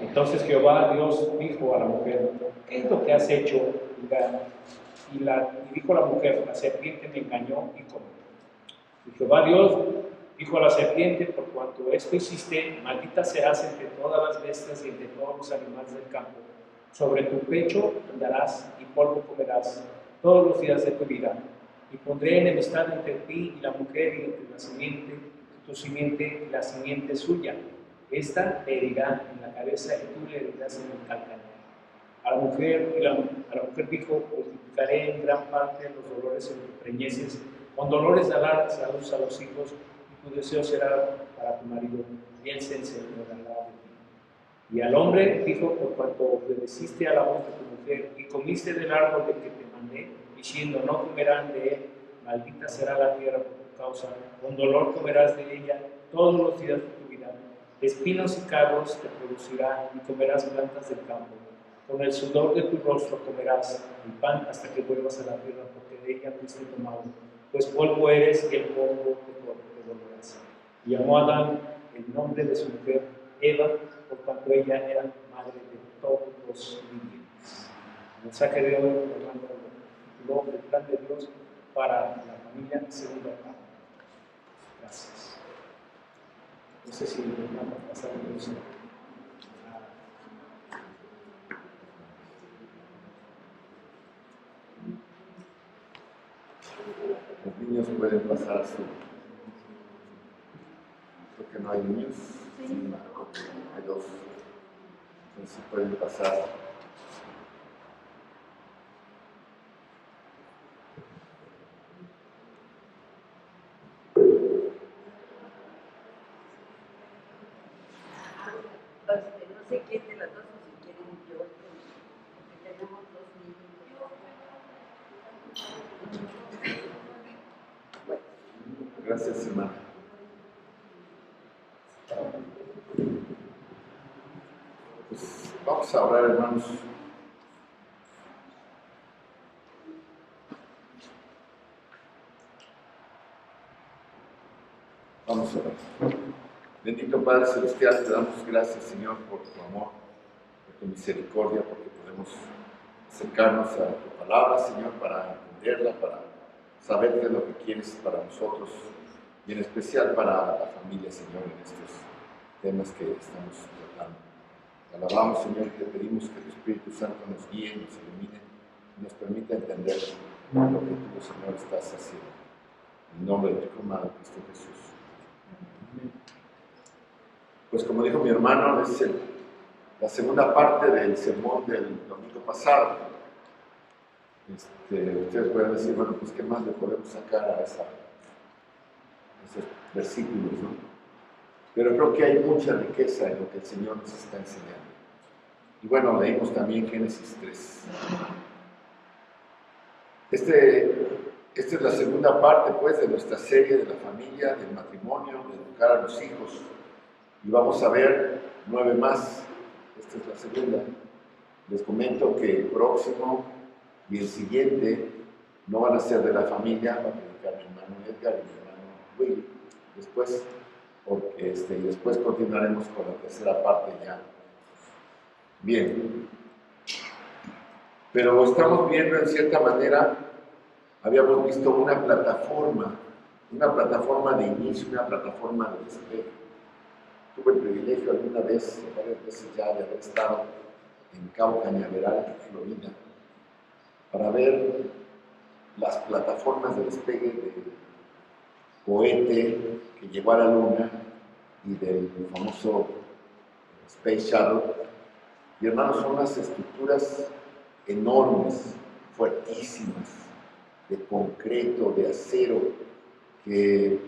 Entonces Jehová Dios dijo a la mujer: ¿qué es lo que has hecho? Y dijo la mujer: la serpiente me engañó y comí. Y Jehová Dios dijo a la serpiente: por cuanto esto hiciste, maldita serás entre todas las bestias y entre todos los animales del campo. Sobre tu pecho andarás y polvo comerás todos los días de tu vida. Y pondré enemistad entre ti y la mujer, y entre tu simiente y la simiente suya. Esta te herirá en la cabeza y tú le herirás en el calcañar. A la mujer dijo: multiplicaré en gran parte los dolores en tus preñeces, con dolores darás a los hijos, y tu deseo será para tu marido, y él se enseñoreará de ti. Y al hombre dijo: por cuanto obedeciste a la voz de tu mujer, y comiste del árbol de que te mandé, diciendo: no comerán de él, maldita será la tierra por tu causa, con dolor comerás de ella todos los días de tu vida. Espinos y cardos te producirá, y comerás plantas del campo. Con el sudor de tu rostro comerás el pan hasta que vuelvas a la tierra, porque de ella fuiste tomado, pues polvo eres y el polvo te volverás. Y llamó a Adán el nombre de su mujer Eva, por cuanto ella era madre de todos los vivientes. El mensaje de hoy, hablando del plan de Dios para la familia, segunda parte. Gracias. No sé si nos vamos a pasar a Dios. Los niños pueden pasar a su... Creo que no hay niños. Sí. Hay dos. Entonces pueden pasar. No sé quién de las dos, o si quieren yo, porque tenemos dos niños. Bueno. Gracias, hermana. Pues vamos a orar, hermanos. Vamos a orar. Bendito Padre Celestial, te damos gracias, Señor, por tu amor, por tu misericordia, porque podemos acercarnos a tu palabra, Señor, para entenderla, para saber qué es lo que quieres para nosotros, y en especial para la familia, Señor, en estos temas que estamos tratando. Te alabamos, Señor, y te pedimos que tu Espíritu Santo nos guíe, nos ilumine y nos permita entender lo que tú, Señor, estás haciendo. En el nombre de tu amado Cristo Jesús. Pues como dijo mi hermano, es la segunda parte del sermón del domingo pasado. Ustedes pueden decir, bueno, pues qué más le podemos sacar a esos versículos, ¿no? Pero creo que hay mucha riqueza en lo que el Señor nos está enseñando. Y bueno, leímos también Génesis 3. Esta es la segunda parte, pues, de nuestra serie de la familia, del matrimonio, de educar a los hijos. Y vamos a ver 9 más. Esta es la segunda. Les comento que el próximo y el siguiente no van a ser de la familia, va a predicar mi hermano Edgar y mi hermano Willy. Después, y después continuaremos con la tercera parte ya. Bien. Pero estamos viendo, en cierta manera, habíamos visto una plataforma de inicio, una plataforma de despegue. Tuve el privilegio alguna vez, varias veces ya, de haber estado en Cabo Cañaveral, Florida, para ver las plataformas de despegue del cohete que llegó a la Luna y del famoso Space Shuttle. Y hermanos, son unas estructuras enormes, fuertísimas, de concreto, de acero, que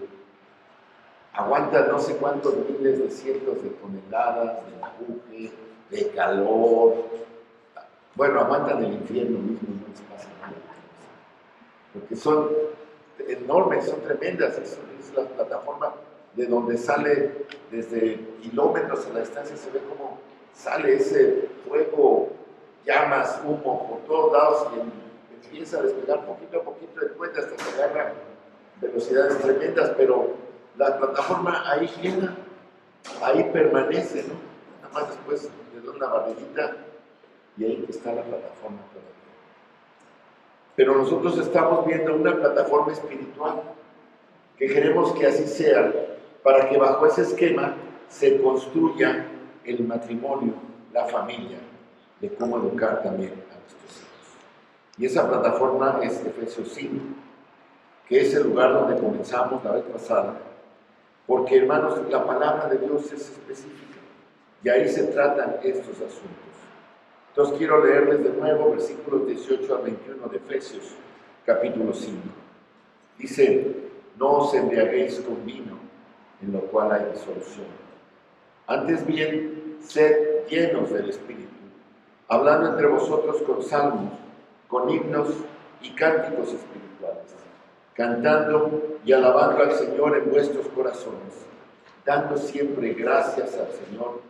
aguantan no sé cuántos miles de cientos de toneladas de empuje, de calor. Bueno, aguantan el infierno mismo, no les pasa nada. Porque son enormes, son tremendas. Es la plataforma de donde sale desde kilómetros a la distancia, se ve cómo sale ese fuego, llamas, humo por todos lados y empieza a despegar poquito a poquito de cuenta hasta que agarra velocidades tremendas, pero la plataforma ahí queda, ahí permanece, ¿no? Nada más después le doy una barridita y ahí está la plataforma todavía. Pero nosotros estamos viendo una plataforma espiritual que queremos que así sea, para que bajo ese esquema se construya el matrimonio, la familia, de cómo educar también a nuestros hijos. Y esa plataforma es Efesios 5, que es el lugar donde comenzamos la vez pasada, porque, hermanos, la palabra de Dios es específica y ahí se tratan estos asuntos. Entonces quiero leerles de nuevo versículos 18 al 21 de Efesios, capítulo 5. Dice: no os embriaguéis con vino, en lo cual hay disolución. Antes bien, sed llenos del Espíritu, hablando entre vosotros con salmos, con himnos y cánticos espirituales, cantando y alabando al Señor en vuestros corazones, dando siempre gracias al Señor,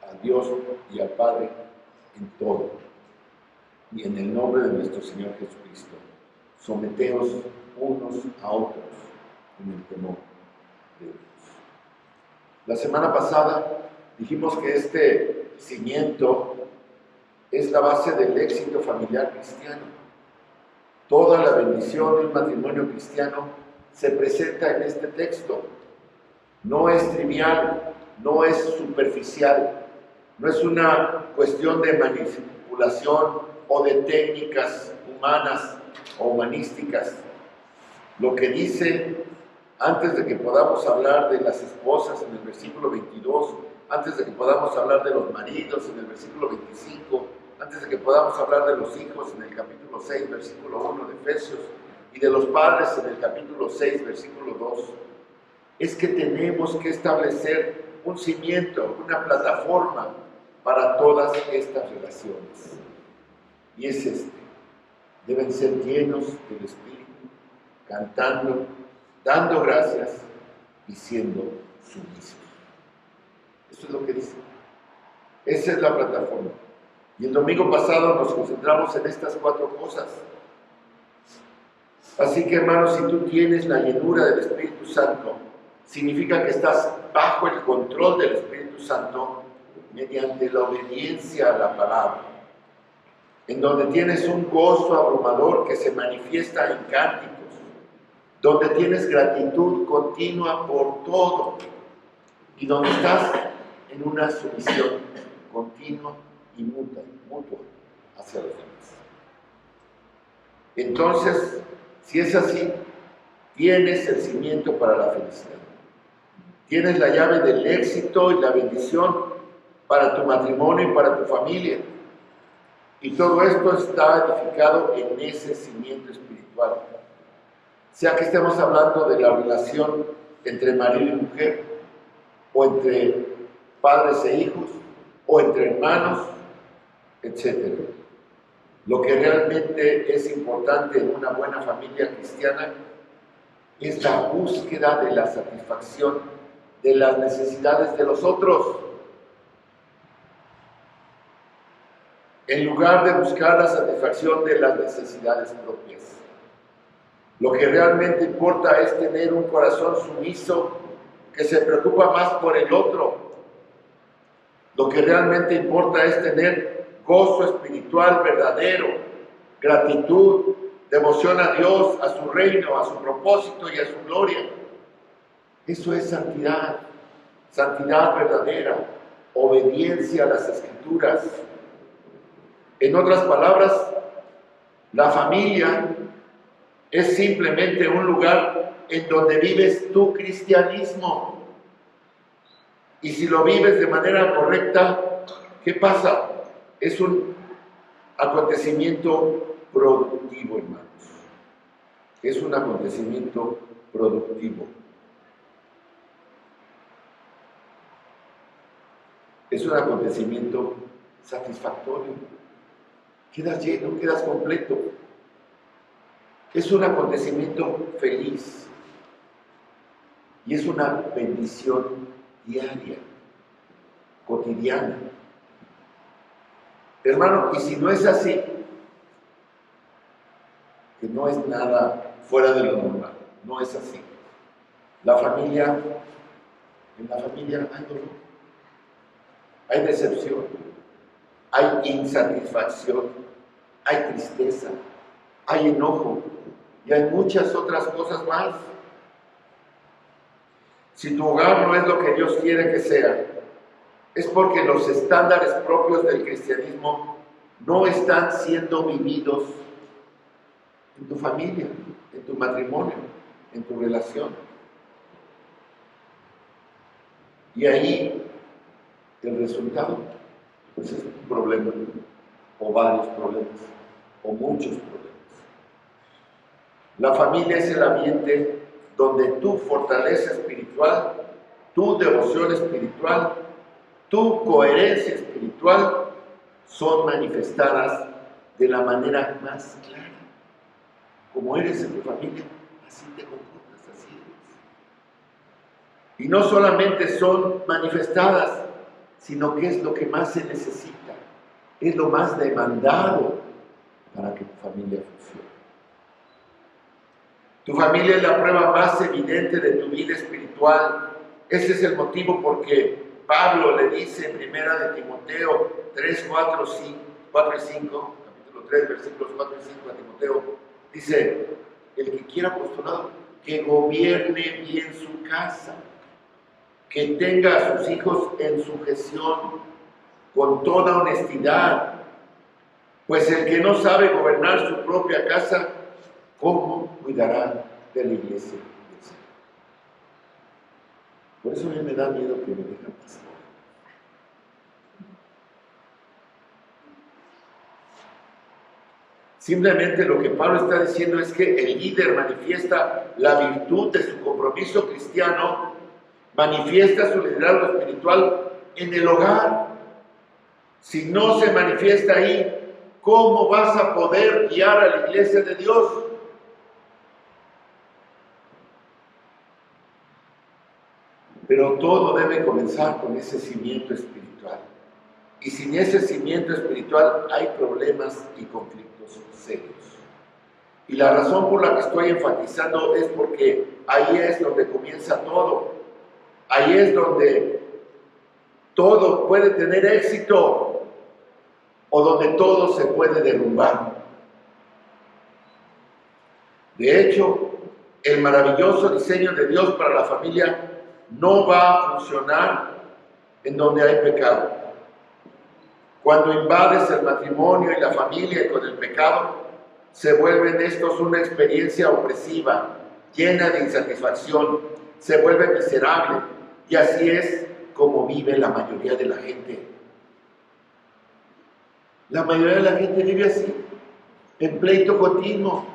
a Dios y al Padre en todo. Y en el nombre de nuestro Señor Jesucristo, someteos unos a otros en el temor de Dios. La semana pasada dijimos que este cimiento es la base del éxito familiar cristiano. Toda la bendición de un matrimonio cristiano se presenta en este texto. No es trivial, no es superficial, no es una cuestión de manipulación o de técnicas humanas o humanísticas. Lo que dice, antes de que podamos hablar de las esposas en el versículo 22, antes de que podamos hablar de los maridos en el versículo 25, antes de que podamos hablar de los hijos en el capítulo 6, versículo 1 de Efesios, y de los padres en el capítulo 6, versículo 2, es que tenemos que establecer un cimiento, una plataforma para todas estas relaciones. Y es este: deben ser llenos del Espíritu, cantando, dando gracias y siendo sumisos. Eso es lo que dice. Esa es la plataforma. Y el domingo pasado nos concentramos en estas 4 cosas. Así que, hermanos, si tú tienes la llenura del Espíritu Santo, significa que estás bajo el control del Espíritu Santo mediante la obediencia a la palabra, en donde tienes un gozo abrumador que se manifiesta en cánticos, donde tienes gratitud continua por todo y donde estás en una sumisión continua y mutua hacia los demás. Entonces, si es así, tienes el cimiento para la felicidad. Tienes la llave del éxito y la bendición para tu matrimonio y para tu familia. Y todo esto está edificado en ese cimiento espiritual. Sea que estemos hablando de la relación entre marido y mujer, o entre padres e hijos, o entre hermanos, etc. Lo que realmente es importante en una buena familia cristiana es la búsqueda de la satisfacción de las necesidades de los otros, en lugar de buscar la satisfacción de las necesidades propias. Lo que realmente importa es tener un corazón sumiso que se preocupa más por el otro. Lo que realmente importa es tener gozo espiritual verdadero, gratitud, devoción a Dios, a su reino, a su propósito y a su gloria. Eso es santidad, santidad verdadera, obediencia a las Escrituras. En otras palabras, la familia es simplemente un lugar en donde vives tu cristianismo. Y si lo vives de manera correcta, ¿qué pasa? Es un acontecimiento productivo, hermanos. Es un acontecimiento productivo. Es un acontecimiento satisfactorio. Quedas lleno, quedas completo. Es un acontecimiento feliz. Y es una bendición diaria, cotidiana. Hermano, y si no es así, que no es nada fuera de lo normal, no es así. En la familia hay dolor. hay decepción, hay insatisfacción, hay tristeza, hay enojo y hay muchas otras cosas más. Si tu hogar no es lo que Dios quiere que sea, es porque los estándares propios del cristianismo no están siendo vividos en tu familia, en tu matrimonio, en tu relación. Y ahí el resultado pues es un problema, o varios problemas, o muchos problemas. La familia es el ambiente donde tu fortaleza espiritual, tu devoción espiritual, tu coherencia espiritual son manifestadas de la manera más clara. Como eres en tu familia, así te comportas, así eres. Y no solamente son manifestadas, sino que es lo que más se necesita, es lo más demandado para que tu familia funcione. Tu familia es la prueba más evidente de tu vida espiritual. Ese es el motivo por que Pablo le dice en 1 de Timoteo 3, 4 y 5, capítulo 3, versículos 4 y 5 a Timoteo, dice, el que quiera apostolado, que gobierne bien su casa, que tenga a sus hijos en sujeción con toda honestidad, pues el que no sabe gobernar su propia casa, ¿cómo cuidará de la iglesia del Señor? Por eso a mí me da miedo que me dejen pasar. Simplemente lo que Pablo está diciendo es que el líder manifiesta la virtud de su compromiso cristiano, manifiesta su liderazgo espiritual en el hogar. Si no se manifiesta ahí, ¿cómo vas a poder guiar a la iglesia de Dios? Pero todo debe comenzar con ese cimiento espiritual. Y sin ese cimiento espiritual hay problemas y conflictos serios. Y la razón por la que estoy enfatizando es porque ahí es donde comienza todo. Ahí es donde todo puede tener éxito o donde todo se puede derrumbar. De hecho, el maravilloso diseño de Dios para la familia no va a funcionar en donde hay pecado. Cuando invades el matrimonio y la familia con el pecado, se vuelven estos una experiencia opresiva, llena de insatisfacción, se vuelve miserable, y así es como vive la mayoría de la gente. La mayoría de la gente vive así, en pleito continuo,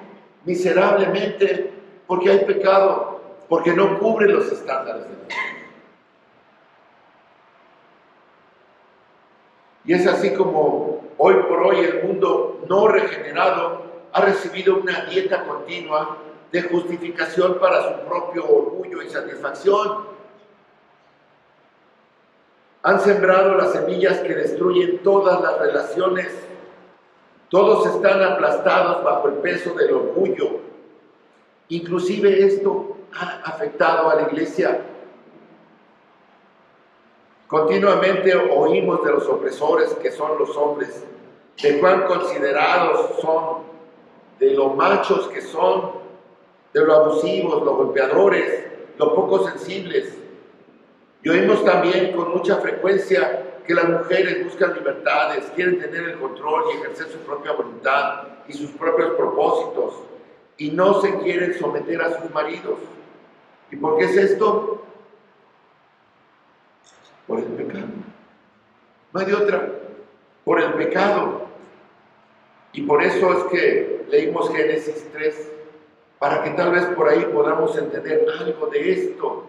miserablemente, porque hay pecado, porque no cubre los estándares de Dios. Y es así como hoy por hoy el mundo no regenerado ha recibido una dieta continua de justificación para su propio orgullo y satisfacción. Han sembrado las semillas que destruyen todas las relaciones. Todos están aplastados bajo el peso del orgullo. Inclusive esto ha afectado a la iglesia. Continuamente oímos de los opresores que son los hombres, de cuán considerados son, de lo machos que son, de lo abusivos, los golpeadores, lo poco sensibles. Y oímos también con mucha frecuencia que las mujeres buscan libertades, quieren tener el control y ejercer su propia voluntad y sus propios propósitos, y no se quieren someter a sus maridos. ¿Y por qué es esto? Por el pecado. No hay de otra. Por el pecado. Y por eso es que leímos Génesis 3, para que tal vez por ahí podamos entender algo de esto,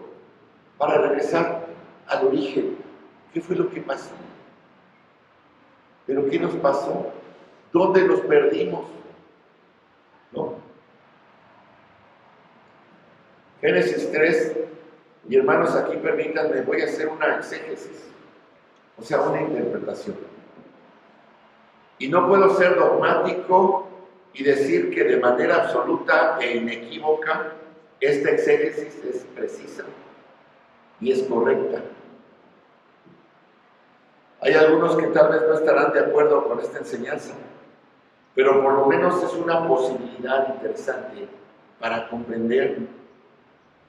para regresar al origen. ¿Qué fue lo que pasó? ¿Pero qué nos pasó? ¿Dónde nos perdimos? ¿No? Génesis 3, y hermanos, aquí permítanme, voy a hacer una exégesis, o sea, una interpretación. Y no puedo ser dogmático y decir que de manera absoluta e inequívoca esta exégesis es precisa y es correcta. Hay algunos que tal vez no estarán de acuerdo con esta enseñanza, pero por lo menos es una posibilidad interesante para comprender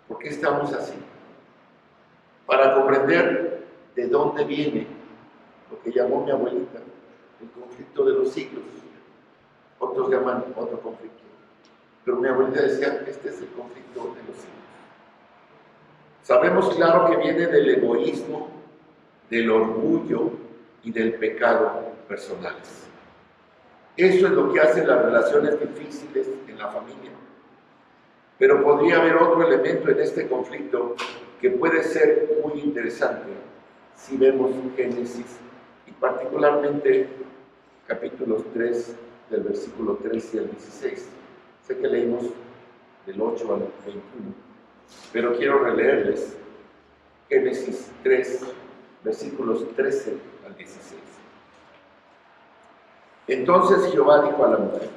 por qué estamos así, para comprender de dónde viene lo que llamó mi abuelita el conflicto de los siglos. Otros llaman otro conflicto, pero mi abuelita decía, este es el conflicto de los siglos. Sabemos claro que viene del egoísmo, del orgullo y del pecado personales. Eso es lo que hace las relaciones difíciles en la familia. Pero podría haber otro elemento en este conflicto que puede ser muy interesante si vemos Génesis y particularmente capítulos 3 del versículo 13 al 16. Sé que leímos del 8 al 21, pero quiero releerles Génesis 3, versículos 13 al 16. Entonces Jehová dijo a la mujer,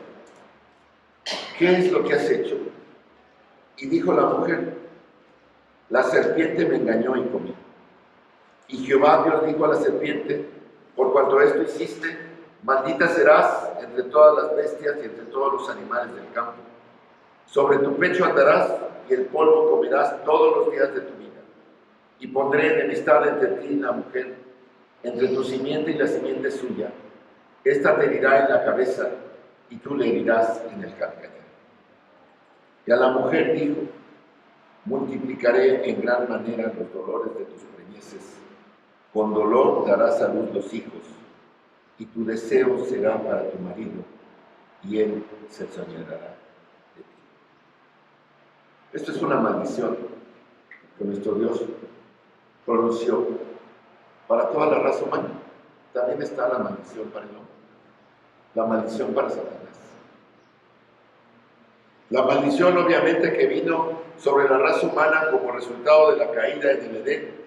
¿qué es lo que has hecho? Y dijo la mujer, la serpiente me engañó y comí. Y Jehová Dios dijo a la serpiente, por cuanto esto hiciste, maldita serás entre todas las bestias y entre todos los animales del campo. Sobre tu pecho andarás y el polvo comerás todos los días de tu vida. Y pondré enemistad entre ti y la mujer, entre tu simiente y la simiente suya. Esta te herirá en la cabeza y tú le herirás en el calcañar. Y a la mujer dijo, multiplicaré en gran manera los dolores de tus preñeces. Con dolor darás a luz los hijos, y tu deseo será para tu marido, y él se enseñoreará de ti. Esto es una maldición que nuestro Dios pronunció para toda la raza humana. También está la maldición para el hombre, la maldición para Satanás. La maldición obviamente que vino sobre la raza humana como resultado de la caída en el Edén,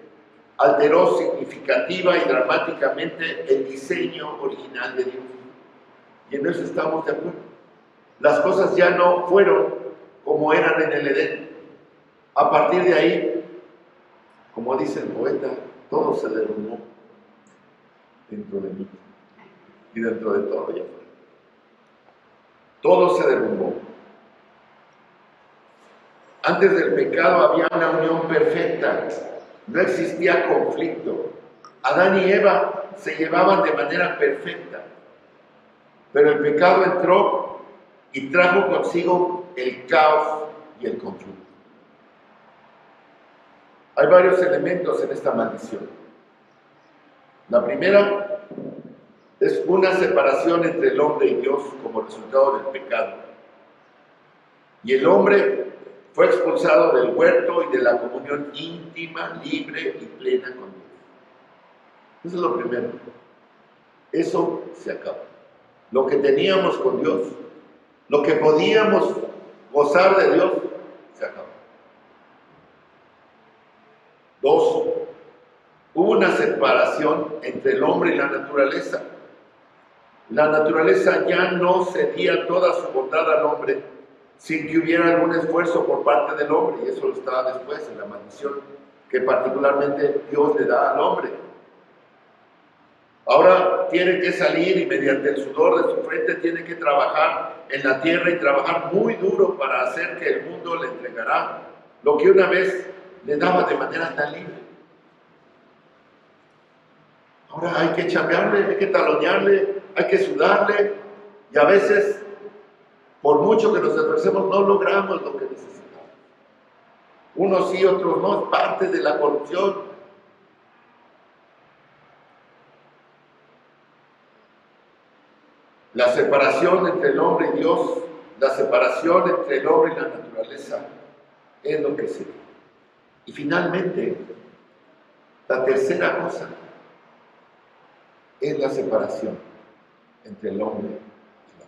alteró significativa y dramáticamente el diseño original de Dios. Y en eso estamos de acuerdo. Las cosas ya no fueron como eran en el Edén. A partir de ahí, como dice el poeta, todo se derrumbó dentro de mí y dentro de todo allá afuera. Todo se derrumbó. Antes del pecado había una unión perfecta, no existía conflicto. Adán y Eva se llevaban de manera perfecta, pero el pecado entró y trajo consigo el caos y el conflicto. Hay varios elementos en esta maldición. La primera es una separación entre el hombre y Dios como resultado del pecado. Y el hombre fue expulsado del huerto y de la comunión íntima, libre y plena con Dios. Eso es lo primero. Eso se acaba. Lo que teníamos con Dios, lo que podíamos gozar de Dios, se acabó. 2. Hubo una separación entre el hombre y la naturaleza. La naturaleza ya no cedía toda su bondad al hombre sin que hubiera algún esfuerzo por parte del hombre, y eso está después en la maldición que particularmente Dios le da al hombre. Ahora tiene que salir y mediante el sudor de su frente tiene que trabajar en la tierra y trabajar muy duro para hacer que el mundo le entregará lo que una vez le daba de manera tan libre. Ahora hay que chambearle, hay que talonearle, hay que sudarle, y a veces, por mucho que nos esforcemos, no logramos lo que necesitamos. Unos sí, otros no, es parte de la corrupción. La separación entre el hombre y Dios, la separación entre el hombre y la naturaleza, es lo que se ve. Y finalmente, la tercera cosa es la separación entre el hombre y la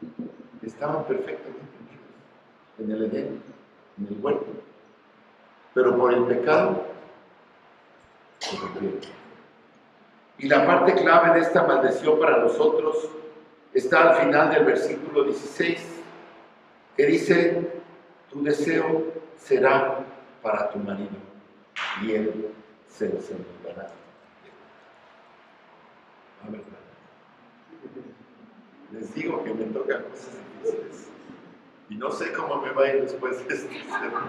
mujer. Estaban perfectamente unidos en el Edén, en el huerto, pero por el pecado se rompieron. Y la parte clave de esta maldición para nosotros está al final del versículo 16, que dice: Tu deseo será para tu marido y él se enseñará. A ver, les digo que me tocan cosas difíciles y no sé cómo me va a ir después de este sermón.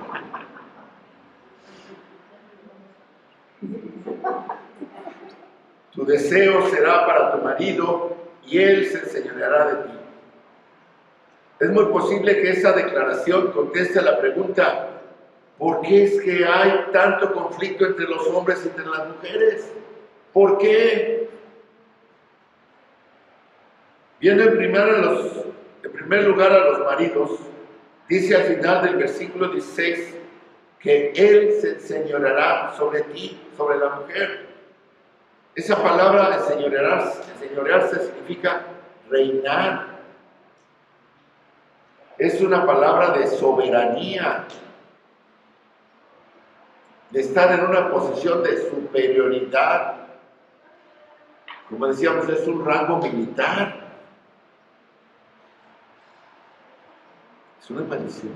Tu deseo será para tu marido y él se enseñoreará de ti. Es muy posible que esa declaración conteste a la pregunta: ¿por qué es que hay tanto conflicto entre los hombres y entre las mujeres? ¿Por qué? Viendo en primer lugar a los maridos, dice al final del versículo 16 que él se enseñoreará sobre ti, sobre la mujer. Esa palabra enseñorearse significa reinar. Es una palabra de soberanía, de estar en una posición de superioridad. Como decíamos, es un rango militar. Es una maldición.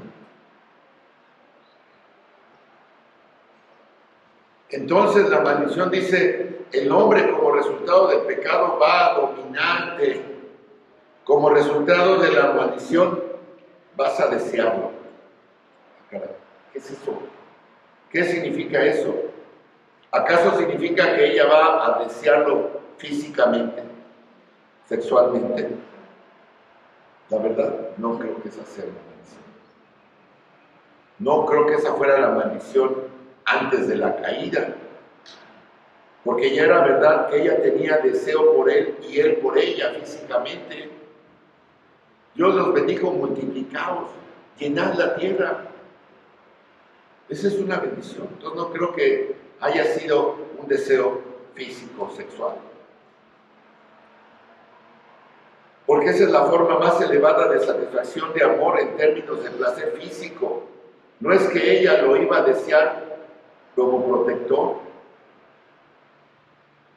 Entonces la maldición dice: el hombre como resultado del pecado va a dominarte. Como resultado de la maldición vas a desearlo. ¿Qué es eso? ¿Qué significa eso? ¿Acaso significa que ella va a desearlo físicamente, sexualmente? La verdad, no creo que esa sea la maldición. No creo que esa fuera la maldición antes de la caída. Porque ya era verdad que ella tenía deseo por él y él por ella físicamente. Dios los bendijo: multiplicaos, llenad la tierra. Esa es una bendición. Entonces no creo que haya sido un deseo físico, sexual. Porque esa es la forma más elevada de satisfacción de amor en términos de placer físico. No es que ella lo iba a desear como protector.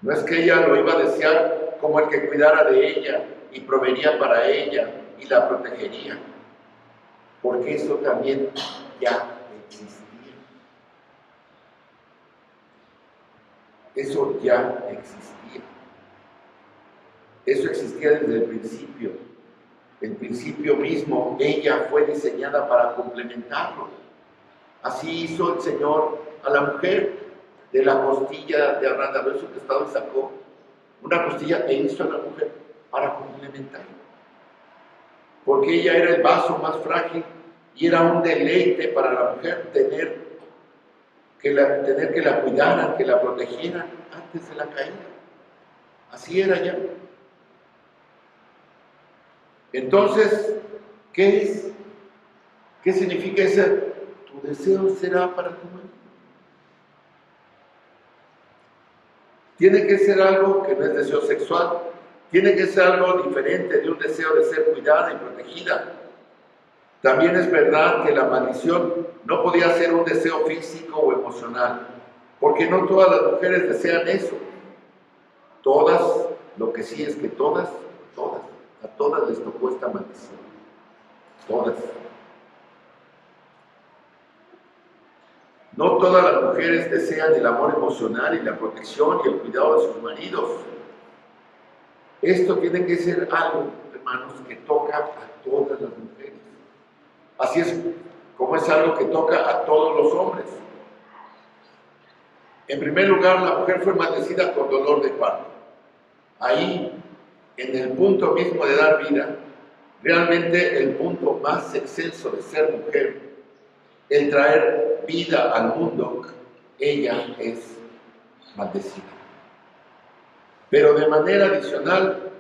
No es que ella lo iba a desear como el que cuidara de ella y proveería para ella y la protegería. Porque eso también ya existía. Eso ya existía. Eso existía desde el principio. El principio mismo, ella fue diseñada para complementarlo. Así hizo el Señor a la mujer. De la costilla de Adán, de su testado, y sacó una costilla e hizo a la mujer para complementarlo. Porque ella era el vaso más frágil y era un deleite para la mujer tener que la cuidaran, que la protegieran antes de la caída. Así era ya. Entonces, ¿qué es? ¿Qué significa ese? Tu deseo será para tu marido. Tiene que ser algo que no es deseo sexual. Tiene que ser algo diferente de un deseo de ser cuidada y protegida. También es verdad que la maldición no podía ser un deseo físico o emocional, porque no todas las mujeres desean eso. Todas, lo que sí es que todas, a todas les tocó esta maldición. Todas. No todas las mujeres desean el amor emocional y la protección y el cuidado de sus maridos. Esto tiene que ser algo, hermanos, que toca a todas las mujeres. Así es como es algo que toca a todos los hombres. En primer lugar, la mujer fue maldecida con dolor de parto. Ahí, en el punto mismo de dar vida, realmente el punto más excelso de ser mujer, el traer vida al mundo, ella es maldecida. Pero de manera adicional,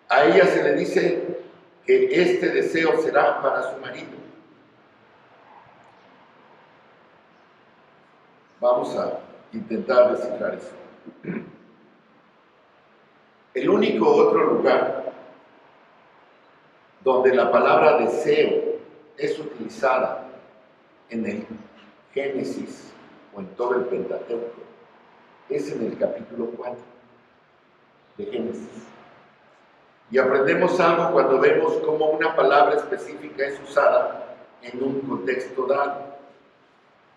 a ella se le dice que este deseo será para su marido. Vamos a intentar descifrar eso. El único otro lugar donde la palabra deseo es utilizada en el Génesis o en todo el Pentateuco es en el capítulo 4 de Génesis. Y aprendemos algo cuando vemos cómo una palabra específica es usada en un contexto dado.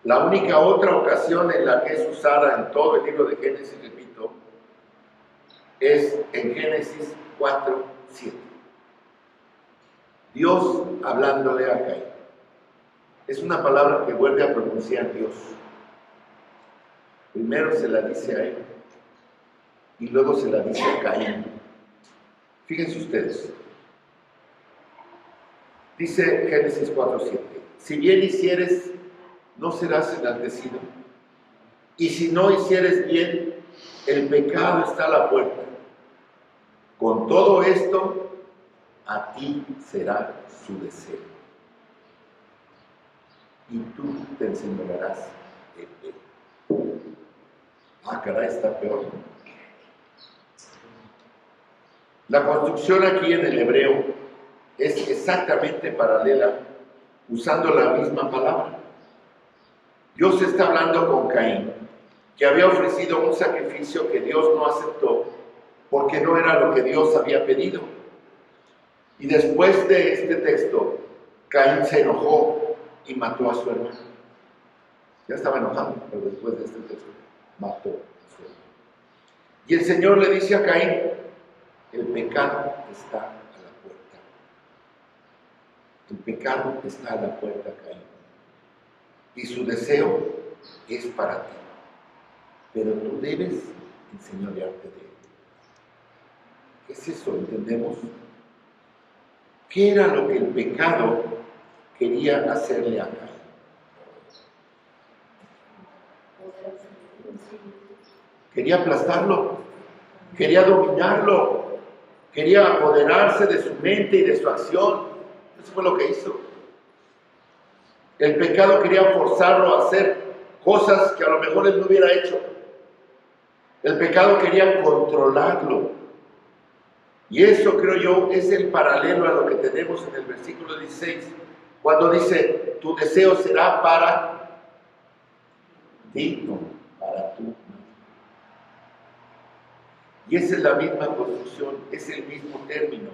La única otra ocasión en la que es usada en todo el libro de Génesis, repito, es en Génesis 4:7. Dios hablándole a Caín. Es una palabra que vuelve a pronunciar Dios. Primero se la dice a él y luego se la dice a Caín. Fíjense ustedes. Dice Génesis 4:7. Si bien hicieres, no serás enaltecido. Y si no hicieres bien, el pecado está a la puerta. Con todo esto, a ti será su deseo. Y tú te enseñarás de él. Ah, caray, está peor. La construcción aquí en el hebreo es exactamente paralela, usando la misma palabra. Dios está hablando con Caín, que había ofrecido un sacrificio que Dios no aceptó, porque no era lo que Dios había pedido. Y después de este texto, Caín se enojó y mató a su hermano. Ya estaba enojado, pero después de este texto, mató a su hermano. Y el Señor le dice a Caín, el pecado está a la puerta. El pecado está a la puerta, Caín. Y su deseo es para ti. Pero tú debes enseñorearte de él. ¿Qué es eso? ¿Entendemos? ¿Qué era lo que el pecado quería hacerle a Caín? Quería aplastarlo, quería dominarlo, quería apoderarse de su mente y de su acción. Eso fue lo que hizo. El pecado quería forzarlo a hacer cosas que a lo mejor él no hubiera hecho. El pecado quería controlarlo. Y eso, creo yo, es el paralelo a lo que tenemos en el versículo 16, cuando dice, tu deseo será para ti, no, para tú. Y esa es la misma construcción, es el mismo término,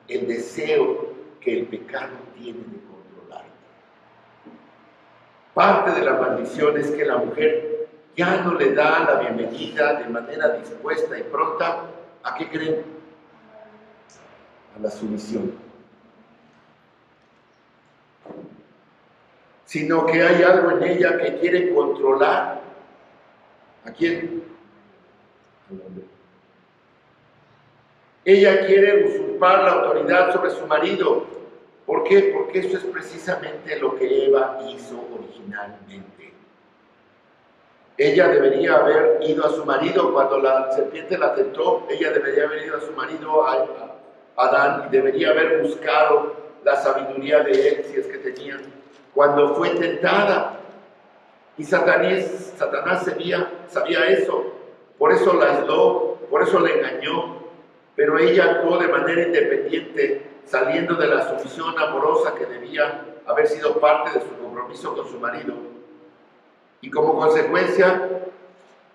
el deseo que el pecado tiene de controlar. Parte de la maldición es que la mujer ya no le da la bienvenida de manera dispuesta y pronta. ¿A qué creen? A la sumisión. Sino que hay algo en ella que quiere controlar. ¿A quién? Al hombre. Ella quiere usurpar la autoridad sobre su marido. ¿Por qué? Porque eso es precisamente lo que Eva hizo originalmente. Ella debería haber ido a su marido cuando la serpiente la tentó. Ella debería haber ido a su marido, a Adán, y debería haber buscado la sabiduría de él, si es que tenía, cuando fue tentada. Y Satanás sabía eso, por eso la aisló, por eso la engañó, pero ella actuó de manera independiente, saliendo de la sumisión amorosa que debía haber sido parte de su compromiso con su marido. Y como consecuencia,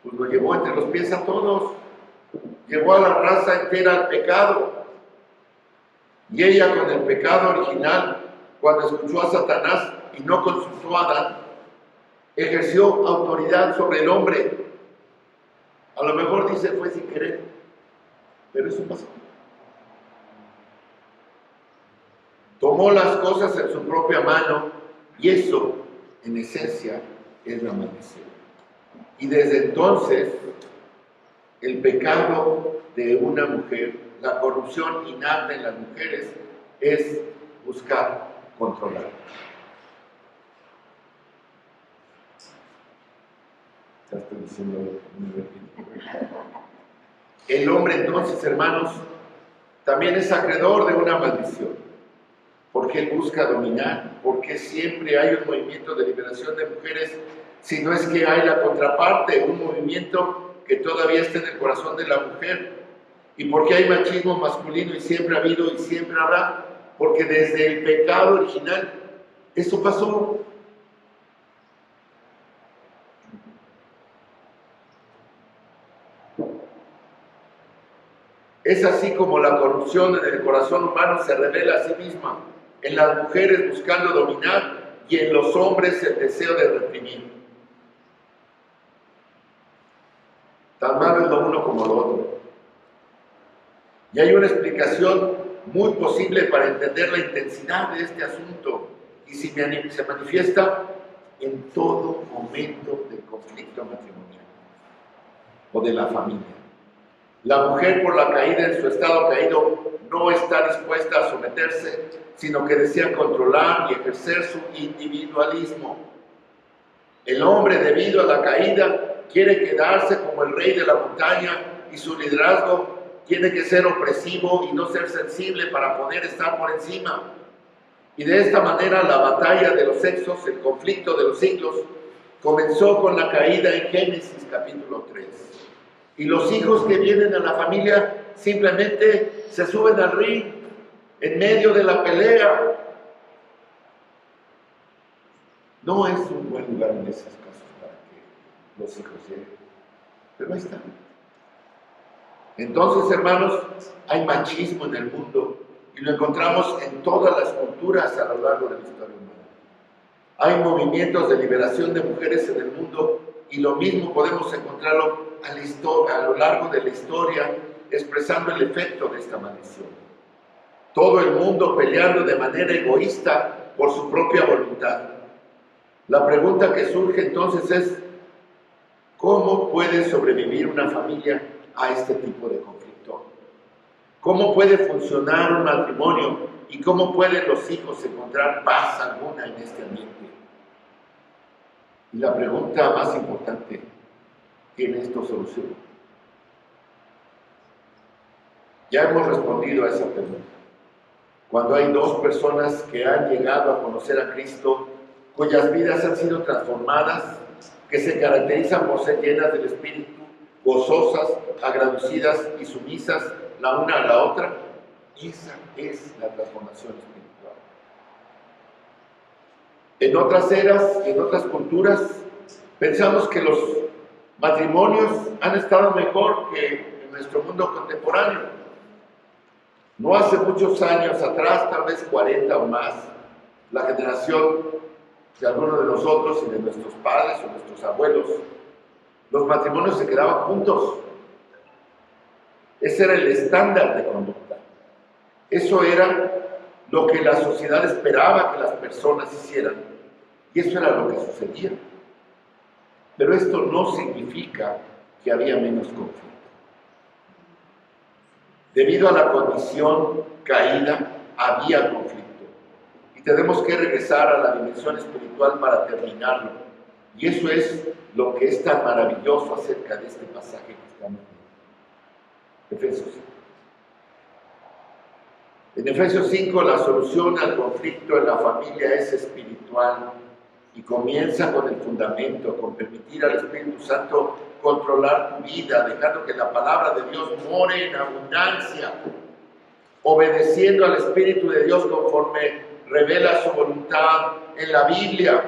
pues lo llevó entre los pies a todos, llevó a la raza entera al pecado. Y ella, con el pecado original, cuando escuchó a Satanás y no consultó a Adán, ejerció autoridad sobre el hombre. A lo mejor dice fue sin querer, pero eso pasó. Tomó las cosas en su propia mano y eso, en esencia, es la maldición. Y desde entonces, el pecado de una mujer, la corrupción innata en las mujeres, es buscar controlar. Ya estoy diciendo el hombre entonces, hermanos, también es acreedor de una maldición, porque él busca dominar, porque siempre hay un movimiento de liberación de mujeres, si no es que hay la contraparte, un movimiento que todavía está en el corazón de la mujer, y porque hay machismo masculino y siempre ha habido y siempre habrá, porque desde el pecado original eso pasó. Es así como la corrupción en el corazón humano se revela a sí misma, en las mujeres buscando dominar, y en los hombres el deseo de reprimir. Tan malo es lo uno como lo otro. Y hay una explicación muy posible para entender la intensidad de este asunto y si se manifiesta en todo momento del conflicto matrimonial o de la familia. La mujer, por la caída en su estado caído, no está dispuesta a someterse, sino que desea controlar y ejercer su individualismo. El hombre, debido a la caída, quiere quedarse como el rey de la montaña y su liderazgo tiene que ser opresivo y no ser sensible para poder estar por encima. Y de esta manera la batalla de los sexos, el conflicto de los siglos, comenzó con la caída en Génesis capítulo 3. Y los hijos que vienen a la familia simplemente se suben al ring en medio de la pelea. No es un buen lugar en esos casos para que los hijos lleguen, pero ahí está. Entonces, hermanos, hay machismo en el mundo y lo encontramos en todas las culturas a lo largo de la historia humana. Hay movimientos de liberación de mujeres en el mundo y lo mismo podemos encontrarlo a lo largo de la historia, expresando el efecto de esta maldición. Todo el mundo peleando de manera egoísta por su propia voluntad. La pregunta que surge entonces es, ¿cómo puede sobrevivir una familia a este tipo de conflicto? ¿Cómo puede funcionar un matrimonio y cómo pueden los hijos encontrar paz alguna en este ambiente? Y la pregunta más importante, ¿tiene esto solución? Ya hemos respondido a esa pregunta. Cuando hay dos personas que han llegado a conocer a Cristo, cuyas vidas han sido transformadas, que se caracterizan por ser llenas del Espíritu, gozosas, agradecidas y sumisas la una a la otra, esa es la transformación espiritual. En otras eras, en otras culturas, pensamos que los matrimonios han estado mejor que en nuestro mundo contemporáneo. No hace muchos años atrás, tal vez 40 o más, la generación de algunos de nosotros y de nuestros padres o nuestros abuelos, los matrimonios se quedaban juntos. Ese era el estándar de conducta. Eso era lo que la sociedad esperaba que las personas hicieran. Y eso era lo que sucedía. Pero esto no significa que había menos conflicto. Debido a la condición caída, había conflicto. Y tenemos que regresar a la dimensión espiritual para terminarlo. Y eso es lo que es tan maravilloso acerca de este pasaje que estamos viendo. Efesios 5. En Efesios 5 la solución al conflicto en la familia es espiritual y comienza con el fundamento, con permitir al Espíritu Santo controlar tu vida, dejando que la palabra de Dios more en abundancia, obedeciendo al Espíritu de Dios conforme revela su voluntad en la Biblia.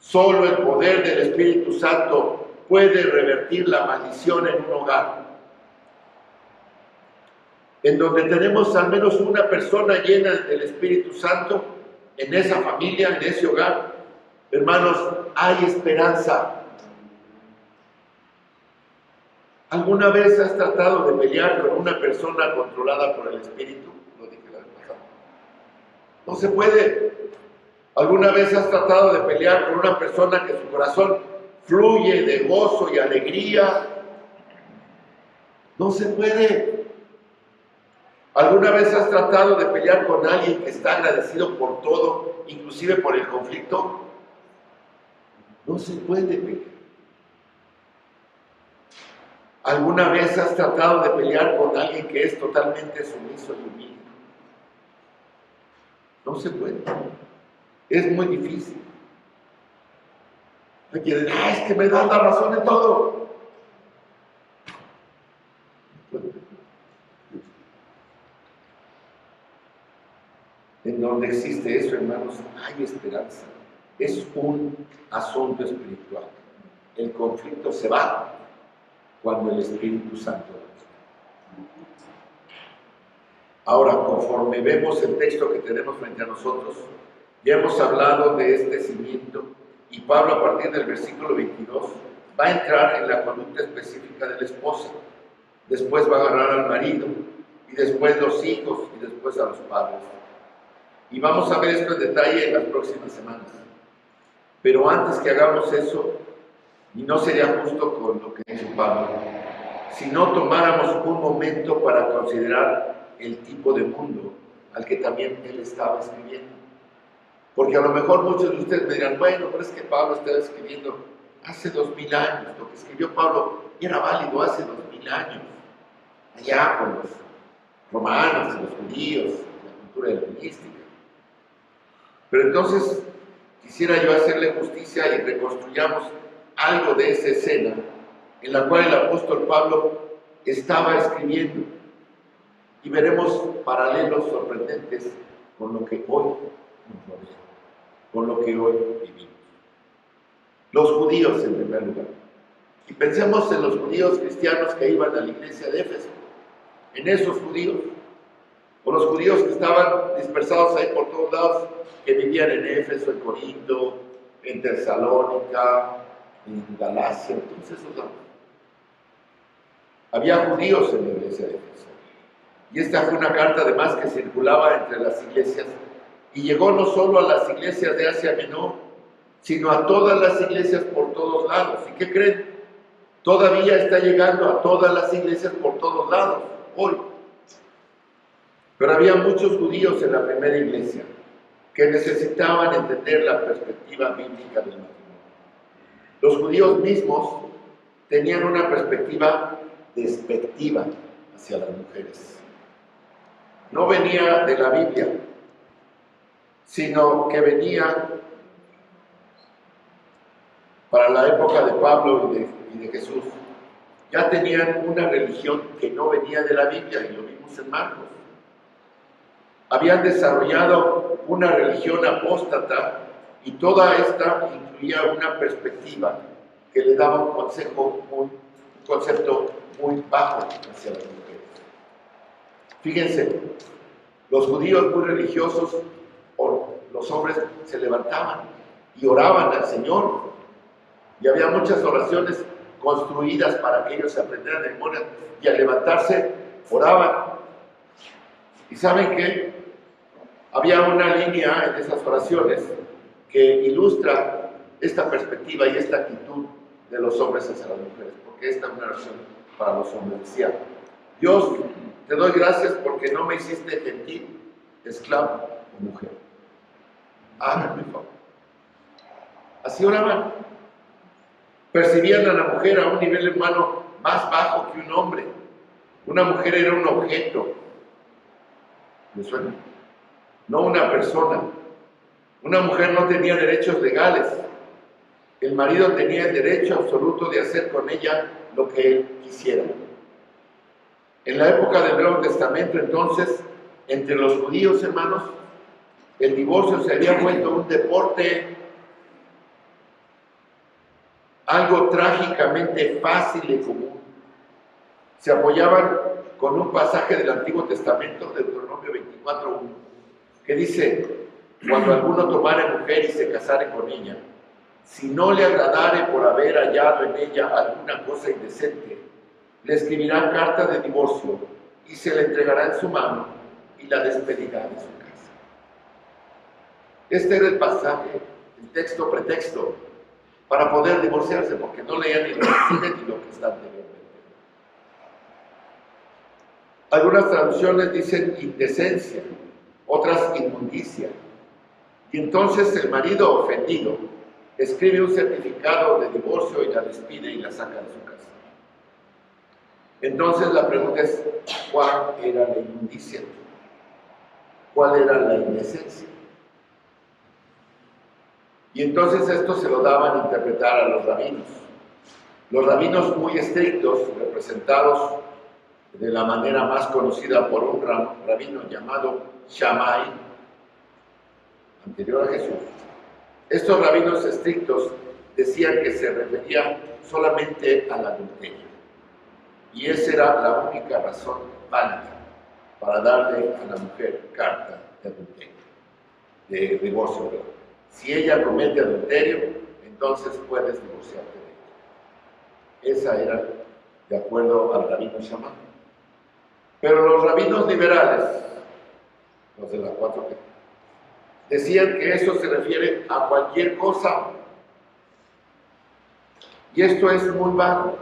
Solo el poder del Espíritu Santo puede revertir la maldición en un hogar. En donde tenemos al menos una persona llena del Espíritu Santo, en esa familia, en ese hogar, hermanos, hay esperanza. ¿Alguna vez has tratado de pelear con una persona controlada por el Espíritu? Lo dije la vez pasada. No se puede. ¿Alguna vez has tratado de pelear con una persona que su corazón fluye de gozo y alegría? No se puede. ¿Alguna vez has tratado de pelear con alguien que está agradecido por todo, inclusive por el conflicto? No se puede pelear. ¿Alguna vez has tratado de pelear con alguien que es totalmente sumiso y humilde? No se puede. Es muy difícil. Hay quien dice, es que me das la razón en todo. En donde existe eso, hermanos, hay esperanza. Es un asunto espiritual. El conflicto se va cuando el Espíritu Santo lo hace. Ahora, conforme vemos el texto que tenemos frente a nosotros, Ya hemos hablado de este cimiento y Pablo a partir del versículo 22 va a entrar en la conducta específica de la esposa. Después va a agarrar al marido y después los hijos y después a los padres. Y vamos a ver esto en detalle en las próximas semanas. Pero antes que hagamos eso, y no sería justo con lo que dice Pablo, si no tomáramos un momento para considerar el tipo de mundo al que también él estaba escribiendo. Porque a lo mejor muchos de ustedes me dirán, bueno, pero es que Pablo estaba escribiendo hace 2000 años, lo que escribió Pablo era válido hace 2000 años, allá con los romanos y los judíos, la cultura helenística. Pero entonces quisiera yo hacerle justicia y reconstruyamos algo de esa escena en la cual el apóstol Pablo estaba escribiendo y veremos paralelos sorprendentes con lo que hoy nos rodea, con lo que hoy vivimos. Los judíos en primer lugar. Y pensemos en los judíos cristianos que iban a la iglesia de Éfeso, en esos judíos, o los judíos que estaban dispersados ahí por todos lados, que vivían en Éfeso, en Corinto, en Tesalónica, en Galacia, entonces esos lados. Había judíos en la iglesia de Éfeso. Y esta fue una carta además que circulaba entre las iglesias y llegó no solo a las iglesias de Asia Menor, sino a todas las iglesias por todos lados. ¿Y qué creen? Todavía está llegando a todas las iglesias por todos lados, hoy. Pero había muchos judíos en la primera iglesia que necesitaban entender la perspectiva bíblica del matrimonio. Los judíos mismos tenían una perspectiva despectiva hacia las mujeres. No venía de la Biblia, sino que venía para la época de Pablo y de Jesús. Ya tenían una religión que no venía de la Biblia, y lo vimos en Marcos. Habían desarrollado una religión apóstata y toda esta incluía una perspectiva que le daba un concepto muy bajo hacia las mujeres. Fíjense, los judíos muy religiosos, los hombres se levantaban y oraban al Señor. Y había muchas oraciones construidas para que ellos se aprendieran de memoria, y al levantarse oraban. ¿Y saben qué? Había una línea en esas oraciones que ilustra esta perspectiva y esta actitud de los hombres hacia las mujeres, porque esta es una oración para los hombres. Decía: Dios, te doy gracias porque no me hiciste gentil, esclavo o mujer. Háganme favor. Así oraban. Percibían a la mujer a un nivel humano más bajo que un hombre. Una mujer era un objeto. ¿Me suena? No una persona. Una mujer no tenía derechos legales. El marido tenía el derecho absoluto de hacer con ella lo que él quisiera. En la época del Nuevo Testamento, entonces, entre los judíos, hermanos, el divorcio se había vuelto un deporte, algo trágicamente fácil y común. Se apoyaban con un pasaje del Antiguo Testamento, Deuteronomio 24:1, que dice: cuando alguno tomare mujer y se casare con ella, si no le agradare por haber hallado en ella alguna cosa indecente, le escribirá carta de divorcio y se le entregará en su mano y la despedirá de su casa. Este era el pasaje, el texto pretexto para poder divorciarse, porque no leían ni lo que sigue ni lo que está anteriormente. Algunas traducciones dicen indecencia, otras inmundicia. Y entonces el marido ofendido escribe un certificado de divorcio y la despide y la saca de su casa. Entonces la pregunta es: ¿cuál era la inmundicia? ¿Cuál era la indecencia? Y entonces esto se lo daban a interpretar a los rabinos. Los rabinos muy estrictos, representados de la manera más conocida por un rabino llamado Shammai, anterior a Jesús. Estos rabinos estrictos decían que se refería solamente al adulterio. Y esa era la única razón válida para darle a la mujer carta de adulterio. de divorcio. Si ella comete adulterio, entonces puedes divorciarte de ella. Esa era de acuerdo al rabino Shammai. Pero los rabinos liberales, los de la 4G, decían que eso se refiere a cualquier cosa. Y esto es muy vago.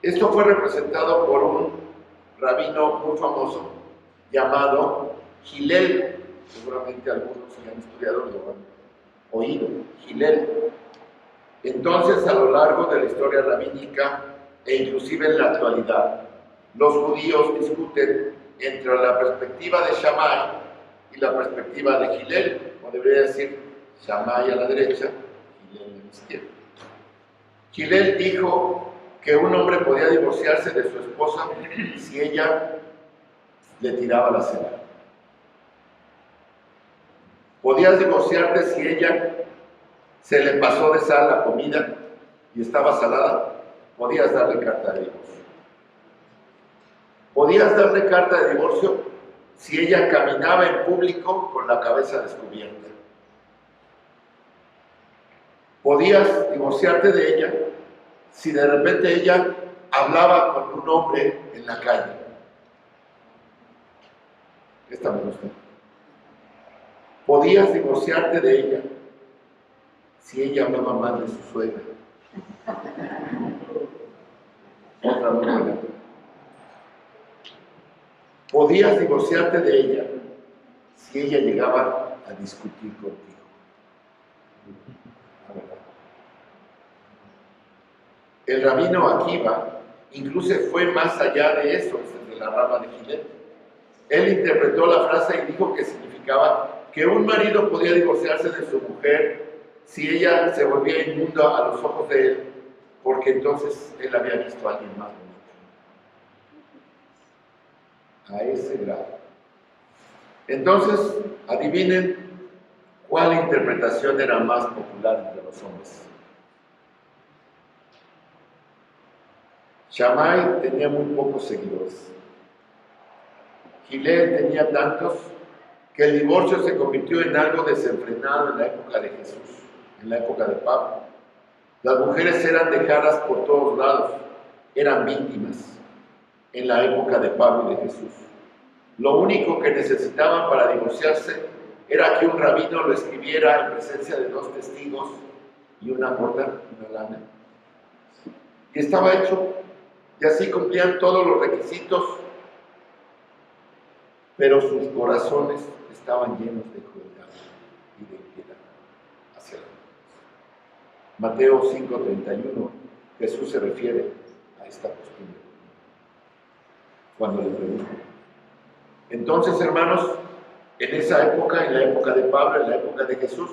Esto fue representado por un rabino muy famoso llamado Hillel. Seguramente algunos que han estudiado lo han oído. Hillel. Entonces, a lo largo de la historia rabínica e inclusive en la actualidad, los judíos discuten entre la perspectiva de Shammai y la perspectiva de Hillel, o debería decir Shammai a la derecha, Hillel a la izquierda. Hillel dijo que un hombre podía divorciarse de su esposa si ella le tiraba la cena. Podías divorciarte si ella se le pasó de sal la comida y estaba salada, podías darle carta de divorcio. Podías darle carta de divorcio si ella caminaba en público con la cabeza descubierta. Podías divorciarte de ella si de repente ella hablaba con un hombre en la calle. Esta me gusta. Podías divorciarte de ella si ella hablaba mal de su suegra. Otra muy buena. Podías divorciarte de ella si ella llegaba a discutir contigo. El rabino Akiva incluso fue más allá de eso, de la rama de Hillel. Él interpretó la frase y dijo que significaba que un marido podía divorciarse de su mujer si ella se volvía inmunda a los ojos de él, porque entonces él había visto a alguien más bonito. A ese grado. Entonces, adivinen cuál interpretación era más popular entre los hombres. Shammai tenía muy pocos seguidores. Hillel tenía tantos que el divorcio se convirtió en algo desenfrenado en la época de Jesús, en la época de Pablo. Las mujeres eran dejadas por todos lados, eran víctimas en la época de Pablo y de Jesús. Lo único que necesitaban para divorciarse era que un rabino lo escribiera en presencia de 2 testigos y una corta, una lana. Y estaba hecho. Y así cumplían todos los requisitos, pero sus corazones estaban llenos de crueldad y de impiedad hacia la mujer. Mateo 5:31, Jesús se refiere a esta costumbre cuando le preguntan. Entonces, hermanos, en esa época, en la época de Pablo, en la época de Jesús,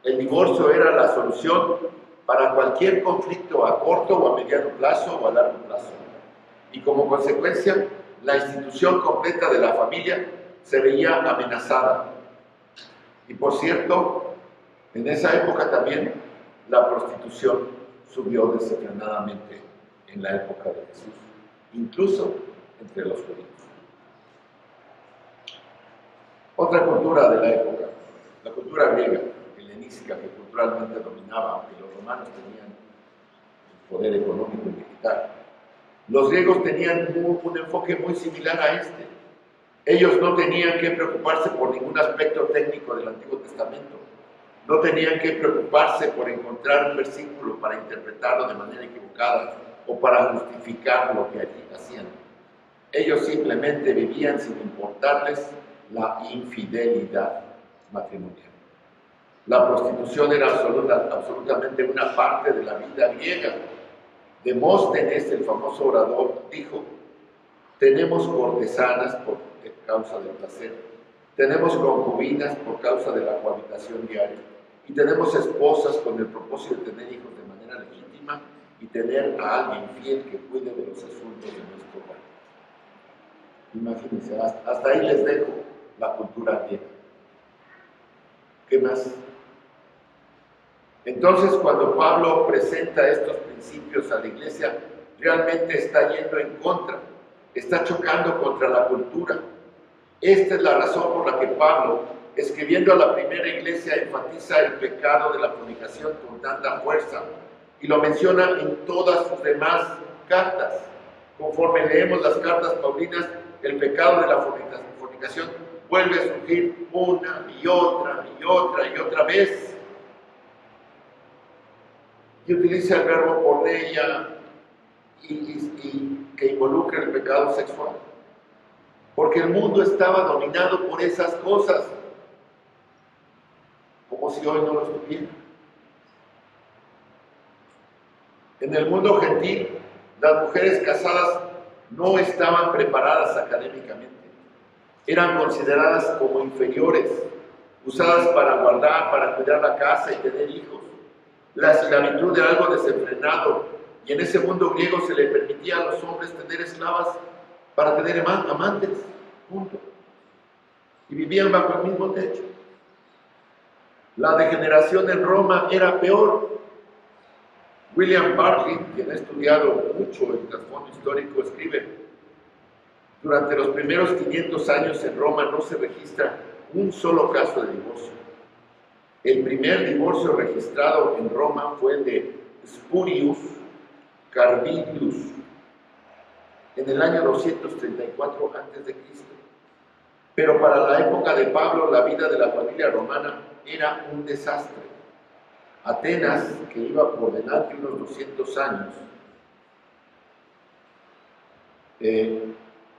el divorcio era la solución para cualquier conflicto a corto o a mediano plazo o a largo plazo. Y como consecuencia, la institución completa de la familia se veía amenazada. Y por cierto, en esa época también la prostitución subió desenfrenadamente en la época de Jesús, incluso entre los judíos. Otra cultura de la época, la cultura griega, helenística, que culturalmente dominaba, aunque los romanos tenían el poder económico y militar. Los griegos tenían un enfoque muy similar a este. Ellos no tenían que preocuparse por ningún aspecto técnico del Antiguo Testamento. No tenían que preocuparse por encontrar un versículo para interpretarlo de manera equivocada o para justificar lo que allí hacían. Ellos simplemente vivían sin importarles la infidelidad matrimonial. La prostitución era absolutamente una parte de la vida griega. Demóstenes, el famoso orador, dijo: tenemos cortesanas por causa del placer, tenemos concubinas por causa de la cohabitación diaria, y tenemos esposas con el propósito de tener hijos de manera legítima y tener a alguien fiel que cuide de los asuntos de nuestro hogar. Imagínense, hasta ahí les dejo la cultura griega. ¿Qué más? Entonces, cuando Pablo presenta estos principios a la iglesia, realmente está yendo en contra, está chocando contra la cultura. Esta es la razón por la que Pablo escribiendo a la primera iglesia, enfatiza el pecado de la fornicación con tanta fuerza y lo menciona en todas sus demás cartas. Conforme leemos las cartas paulinas, el pecado de la fornicación vuelve a surgir una y otra y otra y otra vez. Y utiliza el verbo porneia y que involucra el pecado sexual. Porque el mundo estaba dominado por esas cosas, como si hoy no lo estuviera. En el mundo gentil, las mujeres casadas no estaban preparadas académicamente. Eran consideradas como inferiores, usadas para guardar, para cuidar la casa y tener hijos. La esclavitud era algo desenfrenado, y en ese mundo griego se le permitía a los hombres tener esclavas para tener amantes, punto. Y vivían bajo el mismo techo. La degeneración en Roma era peor. William Barclay, quien ha estudiado mucho el trasfondo histórico, escribe: durante los primeros 500 años en Roma no se registra un solo caso de divorcio. El primer divorcio registrado en Roma fue el de Spurius Carvilius en el año 234 a.C. Pero para la época de Pablo, la vida de la familia romana era un desastre. Atenas, que iba por delante unos 200 años,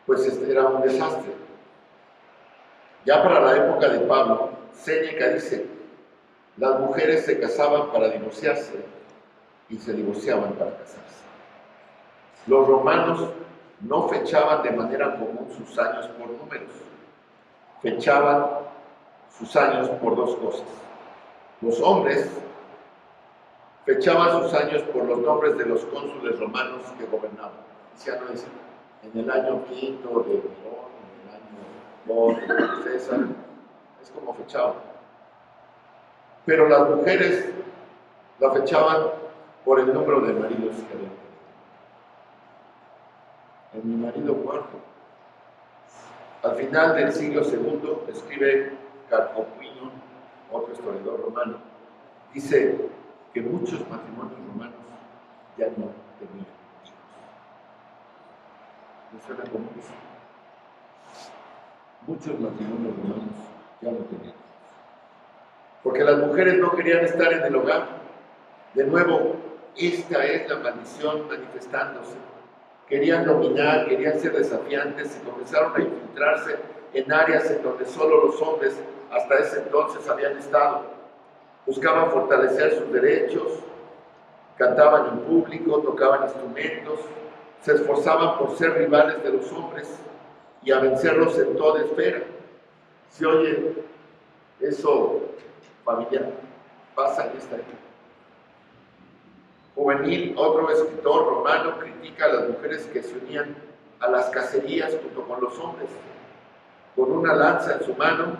pues era un desastre. Ya para la época de Pablo, Séneca dice: las mujeres se casaban para divorciarse y se divorciaban para casarse. Los romanos no fechaban de manera común sus años por números. Fechaban sus años por dos cosas. Los hombres fechaban sus años por los nombres de los cónsules romanos que gobernaban. Ya no dicen, en el año quinto de Nerón, en el año 2 de César, es como fechaban. Pero las mujeres la fechaban por el número de maridos que habían tenido. En mi marido cuarto. Al final del siglo II, escribe Carcopino, otro historiador romano, dice que muchos matrimonios romanos ya no tenían hijos. ¿No suena como eso? Muchos matrimonios romanos ya no tenían hijos. Porque las mujeres no querían estar en el hogar. De nuevo, esta es la maldición manifestándose. Querían dominar, querían ser desafiantes y comenzaron a infiltrarse en áreas en donde solo los hombres hasta ese entonces habían estado. Buscaban fortalecer sus derechos, cantaban en público, tocaban instrumentos, se esforzaban por ser rivales de los hombres y a vencerlos en toda esfera. ¿Se oye eso familiar? Pasa en esta época. Juvenil, otro escritor romano, critica a las mujeres que se unían a las cacerías junto con los hombres, con una lanza en su mano,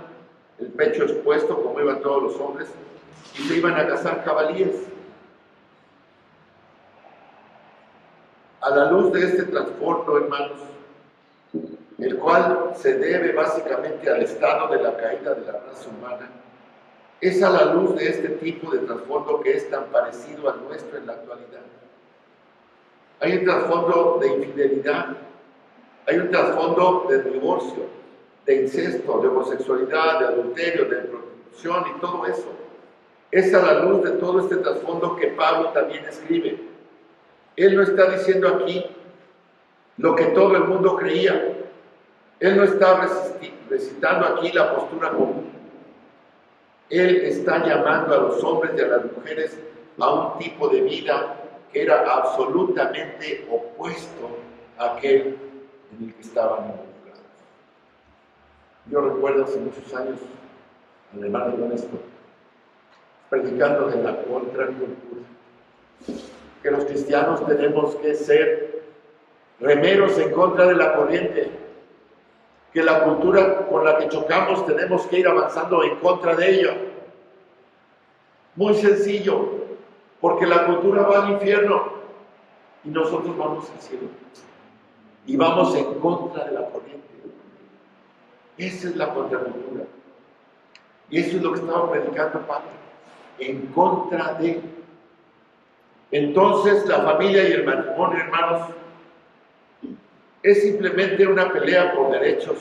el pecho expuesto como iban todos los hombres, y se iban a cazar jabalíes. A la luz de este trasfondo, hermanos, el cual se debe básicamente al estado de la caída de la raza humana, es a la luz de este tipo de trasfondo que es tan parecido al nuestro en la actualidad. Hay un trasfondo de infidelidad, hay un trasfondo de divorcio, de incesto, de homosexualidad, de adulterio, de prostitución y todo eso. Es a la luz de todo este trasfondo que Pablo también escribe. Él no está diciendo aquí lo que todo el mundo creía. Él no está recitando aquí la postura común. Él está llamando a los hombres y a las mujeres a un tipo de vida que era absolutamente opuesto a aquel en el que estaban involucrados. Yo recuerdo hace muchos años al hermano Ernesto predicando de la contracultura, que los cristianos tenemos que ser remeros en contra de la corriente, que la cultura con la que chocamos tenemos que ir avanzando en contra de ella. Muy sencillo, porque la cultura va al infierno y nosotros vamos al cielo. Y vamos en contra de la corriente. Esa es la contracultura. Y eso es lo que estaba predicando Pablo, en contra de. Entonces la familia y el matrimonio, hermanos, es simplemente una pelea por derechos,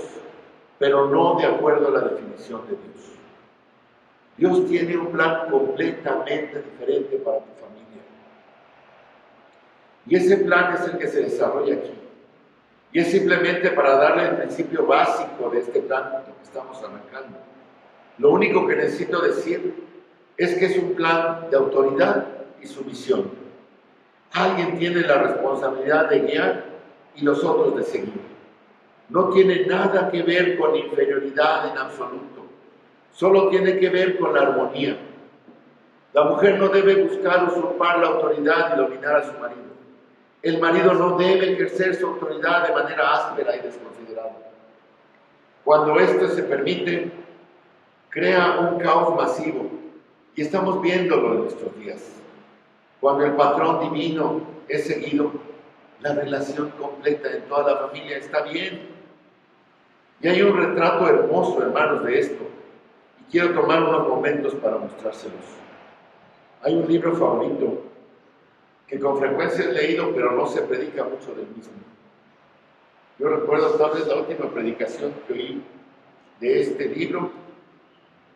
pero no de acuerdo a la definición de Dios. Dios tiene un plan completamente diferente para tu familia. Y ese plan es el que se desarrolla aquí. Y es simplemente para darle el principio básico de este plan que estamos arrancando. Lo único que necesito decir es que es un plan de autoridad y sumisión. Alguien tiene la responsabilidad de guiar y los otros de seguir. No tiene nada que ver con inferioridad en absoluto. Solo tiene que ver con la armonía. La mujer no debe buscar usurpar la autoridad y dominar a su marido. El marido no debe ejercer su autoridad de manera áspera y desconsiderada. Cuando esto se permite, crea un caos masivo. Y estamos viéndolo en estos días. Cuando el patrón divino es seguido, la relación completa en toda la familia está bien. Y hay un retrato hermoso, hermanos, de esto. Y quiero tomar unos momentos para mostrárselos. Hay un libro favorito que con frecuencia he leído, pero no se predica mucho del mismo. Yo recuerdo tal vez la última predicación que oí de este libro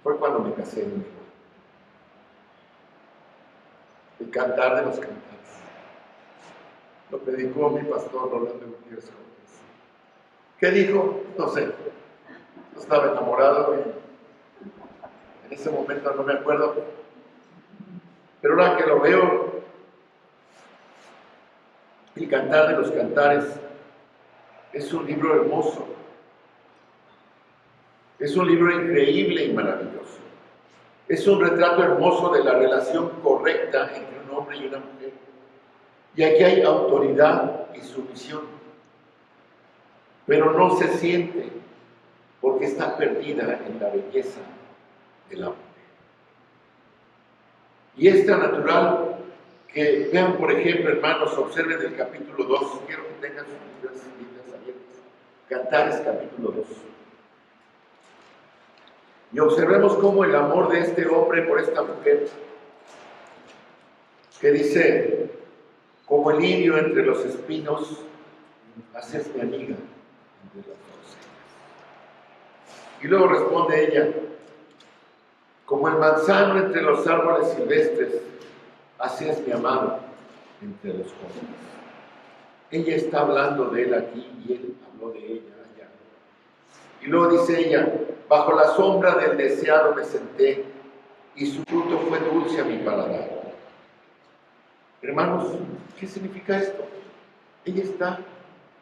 fue cuando me casé en El Cantar de los Cantares. Lo predicó mi pastor Rolando Gutiérrez Cortés. ¿Qué dijo? No sé. No estaba enamorado y en ese momento no me acuerdo. Pero ahora que lo veo, El Cantar de los Cantares es un libro hermoso. Es un libro increíble y maravilloso. Es un retrato hermoso de la relación correcta entre un hombre y una mujer. Y aquí hay autoridad y sumisión. Pero no se siente porque está perdida en la belleza del amor. Y es tan natural que vean, por ejemplo, hermanos, observen el capítulo 2. Quiero que tengan sus Biblias abiertas. Cantares, capítulo 2. Y observemos cómo el amor de este hombre por esta mujer, que dice, como el lirio entre los espinos, haces mi amiga entre las doncellas. Y luego responde ella, como el manzano entre los árboles silvestres, así es mi amado entre los jóvenes. Ella está hablando de él aquí y él habló de ella allá. Y luego dice ella, bajo la sombra del deseado me senté y su fruto fue dulce a mi paladar. Hermanos, ¿qué significa esto? Ella está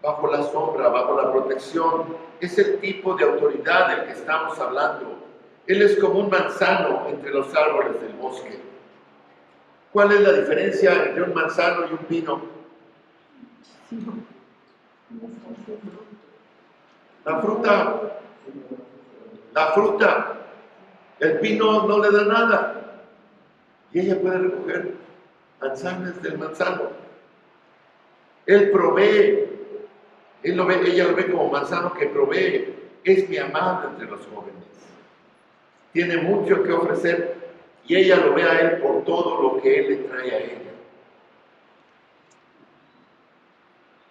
bajo la sombra, bajo la protección. Es el tipo de autoridad del que estamos hablando. Él es como un manzano entre los árboles del bosque. ¿Cuál es la diferencia entre un manzano y un pino? La fruta, el pino no le da nada. Y ella puede recoger manzanas del manzano. Él provee, ella lo ve como manzano que provee. Es mi amado entre los jóvenes. Tiene mucho que ofrecer y ella lo ve a él por todo lo que él le trae a ella.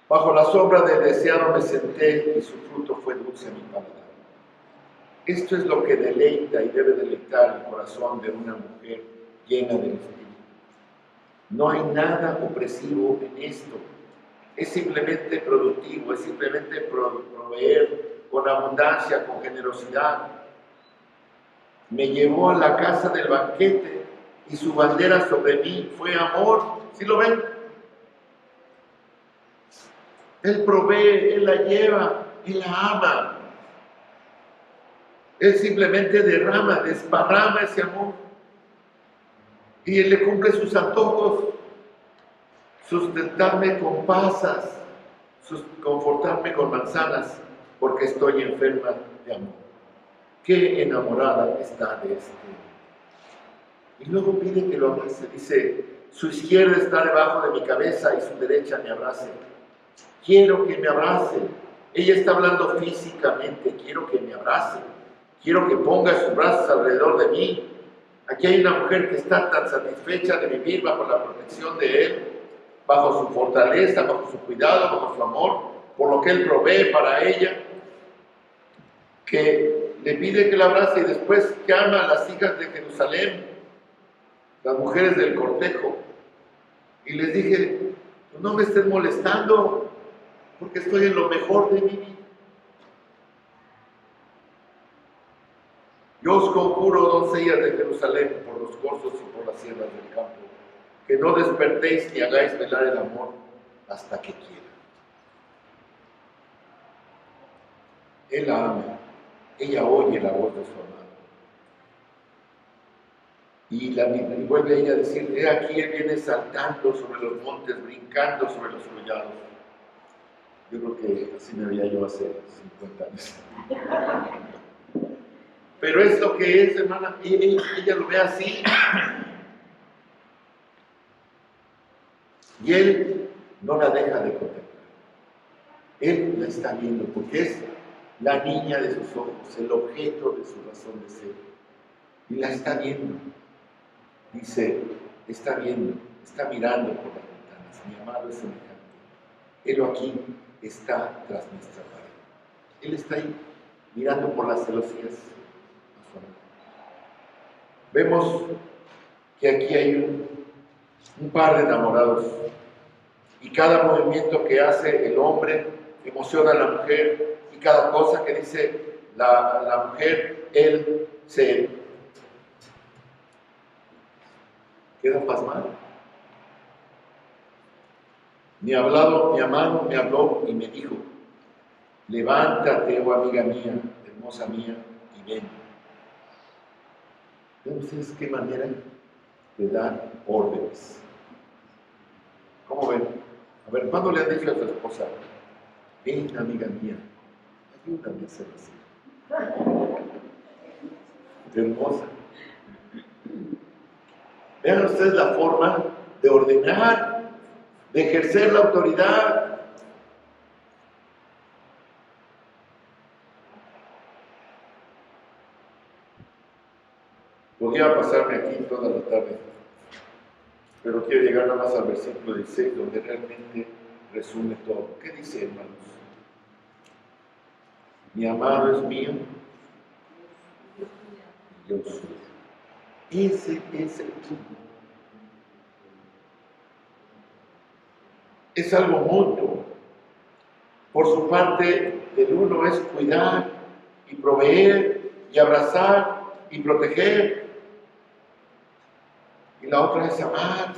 Bajo la sombra del deseado me senté y su fruto fue dulce a mi paladar. Esto es lo que deleita y debe deleitar el corazón de una mujer llena del Espíritu. No hay nada opresivo en esto. Es simplemente productivo, es simplemente proveer con abundancia, con generosidad. Me llevó a la casa del banquete y su bandera sobre mí fue amor. ¿Sí lo ven? Él provee, Él la lleva, Él la ama. Él simplemente derrama, desparrama ese amor. Y Él le cumple sus antojos. Sustentarme con pasas, confortarme con manzanas, porque estoy enferma de amor. Qué enamorada está de este. Y luego pide que lo abrace. Dice, su izquierda está debajo de mi cabeza y su derecha me abrace. Quiero que me abrace. Ella está hablando físicamente, quiero que me abrace. Quiero que ponga sus brazos alrededor de mí. Aquí hay una mujer que está tan satisfecha de vivir bajo la protección de Él, bajo su fortaleza, bajo su cuidado, bajo su amor, por lo que Él provee para ella, que le pide que la abrace y después llama a las hijas de Jerusalén, las mujeres del cortejo, y les dije, no me estén molestando, porque estoy en lo mejor de mi vida. Yo os conjuro, doncellas de Jerusalén, por los corzos y por las sierras del campo, que no despertéis ni hagáis velar el amor hasta que quiera. Él la ama, ella oye la voz de su amado. Y vuelve ella a decir, he aquí él viene saltando sobre los montes, brincando sobre los collados. Yo creo que así me veía yo hace 50 años. Pero es lo que es, hermana, ella lo ve así. Y él no la deja de contemplar. Él la está viendo porque es la niña de sus ojos, el objeto de su razón de ser. Y la está viendo. Dice, está viendo, está mirando por las ventanas. Mi amado es semejante. Él aquí está tras nuestra pared. Él está ahí, mirando por las celosías. Vemos que aquí hay un par de enamorados y cada movimiento que hace el hombre emociona a la mujer y cada cosa que dice la mujer, él se queda pasmado. Mi amado me habló y me dijo, levántate, oh amiga mía, hermosa mía, y ven. Entonces, ¿qué manera de dar órdenes? ¿Cómo ven? A ver, ¿cuándo le han dicho a su esposa, ven, amiga mía, ayúdame a hacer así? Hermosa. Vean ustedes la forma de ordenar, de ejercer la autoridad. Podría pasarme aquí toda la tarde, pero quiero llegar nada más al versículo 16, donde realmente resume todo. ¿Qué dice, hermanos? Mi amado es mío, yo soy. Ese es el punto. Es algo mutuo. Por su parte, el uno es cuidar y proveer y abrazar y proteger. Y la otra es amar,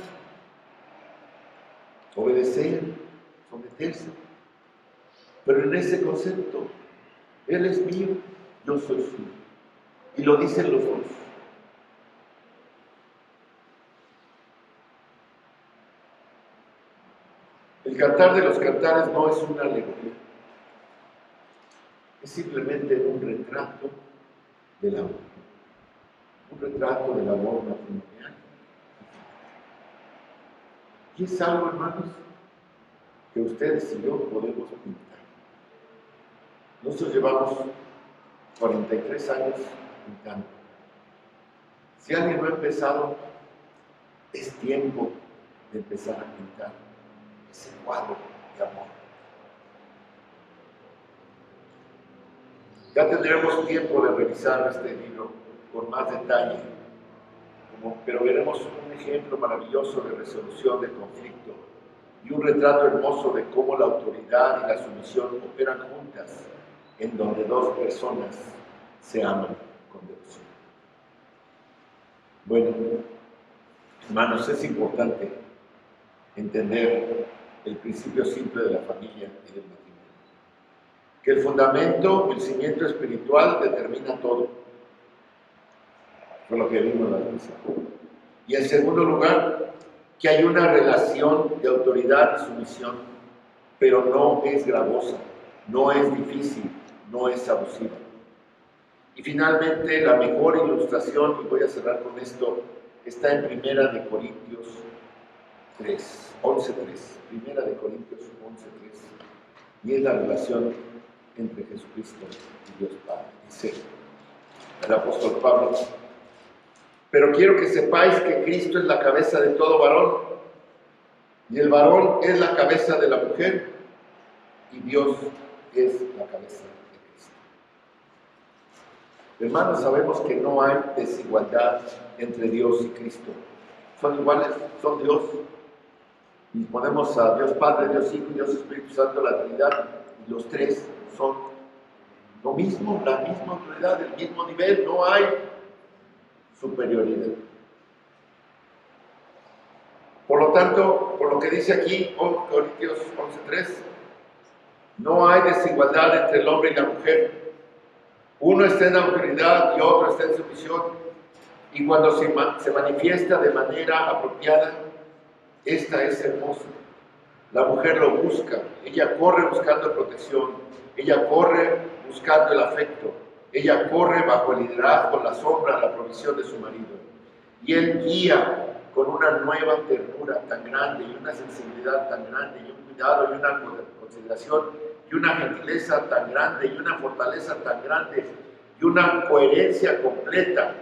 obedecer, someterse. Pero en ese concepto, Él es mío, yo soy suyo. Y lo dicen los dos. El cantar de los cantares no es una alegoría. Es simplemente un retrato del amor. Un retrato del amor matrimonial. Y es algo, hermanos, que ustedes y yo podemos pintar. Nosotros llevamos 43 años pintando. Si alguien no ha empezado, es tiempo de empezar a pintar ese cuadro de amor. Ya tendremos tiempo de revisar este libro con más detalle, pero veremos un ejemplo maravilloso de resolución de conflicto y un retrato hermoso de cómo la autoridad y la sumisión operan juntas, en donde dos personas se aman con devoción. Bueno, hermanos, es importante entender el principio simple de la familia y del matrimonio. Que el fundamento, el cimiento espiritual determina todo. Fue lo que vimos la vez pasada. Y en segundo lugar, que hay una relación de autoridad y sumisión, pero no es gravosa, no es difícil, no es abusiva. Y finalmente, la mejor ilustración, y voy a cerrar con esto, está en Primera de Corintios 3, 11:3. Primera de Corintios 11:3. Y es la relación entre Jesucristo y Dios Padre. Dice, el apóstol Pablo. Pero quiero que sepáis que Cristo es la cabeza de todo varón, y el varón es la cabeza de la mujer, y Dios es la cabeza de Cristo. Hermanos, sabemos que no hay desigualdad entre Dios y Cristo. Son iguales, son Dios. Y ponemos a Dios Padre, Dios Hijo y Dios Espíritu Santo, la Trinidad, y los tres son lo mismo, la misma autoridad, el mismo nivel, no hay superioridad. Por lo tanto, por lo que dice aquí, Corintios 11:3, no hay desigualdad entre el hombre y la mujer. Uno está en autoridad y otro está en sumisión. Y cuando se manifiesta de manera apropiada, esta es hermosa. La mujer lo busca, ella corre buscando protección, ella corre buscando el afecto, ella corre bajo el liderazgo, la sombra, la provisión de su marido. Y él guía con una nueva ternura tan grande y una sensibilidad tan grande y un cuidado y una consideración y una gentileza tan grande y una fortaleza tan grande y una coherencia completa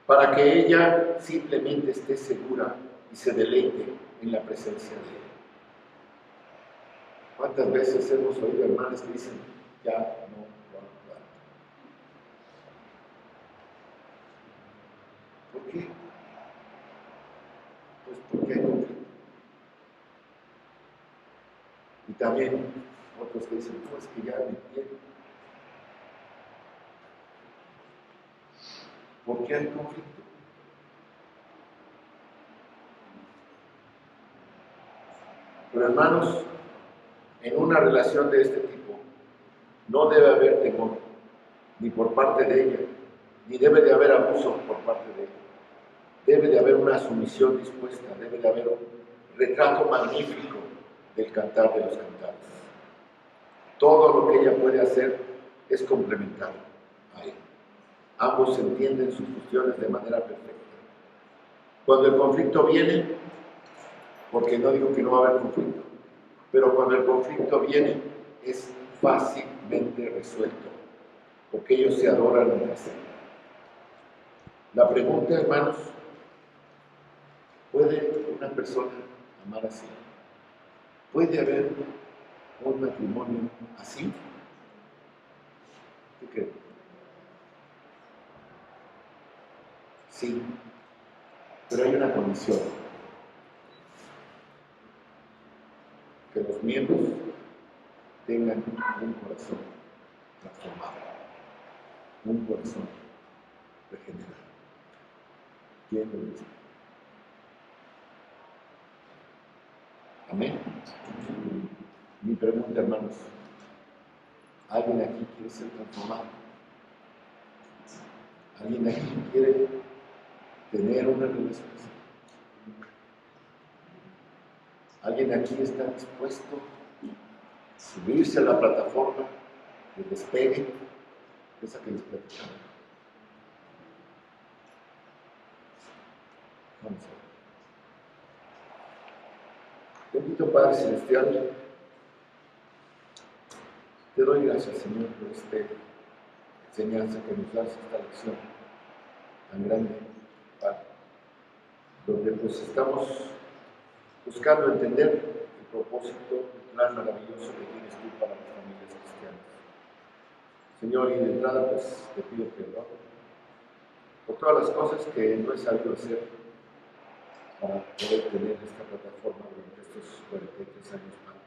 para que ella simplemente esté segura y se deleite en la presencia de él. ¿Cuántas veces hemos oído hermanas que dicen, ya no aguanto? ¿Por qué? Pues porque hay conflicto. Y también otros que dicen, no, es que ya me entiendo. ¿Por qué hay conflicto? Pero hermanos, en una relación de este tipo, no debe haber temor, ni por parte de ella, ni debe de haber abuso por parte de ella. Debe de haber una sumisión dispuesta, debe de haber un retrato magnífico del cantar de los cantares. Todo lo que ella puede hacer es complementar a él. Ambos entienden sus funciones de manera perfecta. Cuando el conflicto viene, porque no digo que no va a haber conflicto, pero cuando el conflicto viene es fácilmente resuelto, porque ellos se adoran en la cena. La pregunta, hermanos, ¿puede una persona amar así? ¿Puede haber un matrimonio así? ¿Qué creen? Sí, pero hay una condición. Que los miembros tengan un corazón transformado, un corazón regenerado. ¿Quién lo dice? Amén. Mi pregunta, hermanos, ¿alguien aquí quiere ser transformado? ¿Alguien aquí quiere tener una relación? ¿Alguien aquí está dispuesto a subirse a la plataforma de despegue, esa que les platicaba? Vamos a ver. Bendito Padre Celestial, te doy gracias, Señor, por esta enseñanza que nos das, esta lección tan grande, Padre, donde pues estamos buscando entender el propósito, el plan maravilloso que tienes tú para las familias cristianas. Señor, y de entrada pues te pido perdón por todas las cosas que no he sabido hacer para poder tener esta plataforma durante estos 43 años, Padre.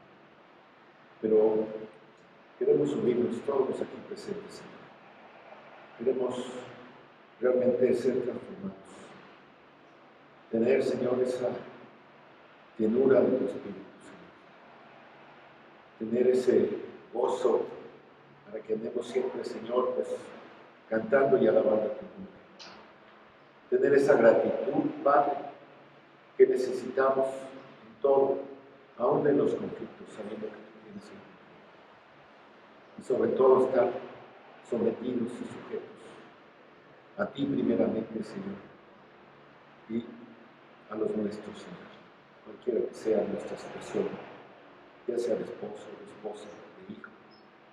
Pero queremos unirnos todos los aquí presentes, Señor. Queremos realmente ser transformados. Tener, Señor, esa llenura de tu Espíritu, Señor. Tener ese gozo para que andemos siempre, Señor, pues cantando y alabando a tu nombre. Tener esa gratitud, Padre, que necesitamos en todo, aún en los conflictos, sabiendo que tú tienes el control. Y sobre todo estar sometidos y sujetos a ti primeramente, Señor, y a los nuestros, Señor, cualquiera que sea nuestra situación, ya sea de esposo, de esposa, de hijo,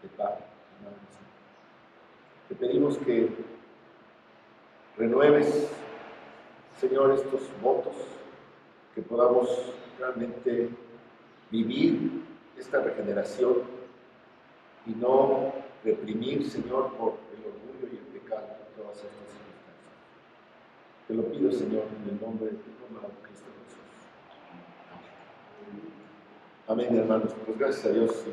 de padre, de madre, Señor. Te pedimos que renueves, Señor, estos votos, que podamos realmente vivir esta regeneración y no reprimir, Señor, por el orgullo y el pecado en todas estas circunstancias. Te lo pido, Señor, en el nombre de tu amado Cristo Jesús. Amén, hermanos. Pues gracias a Dios.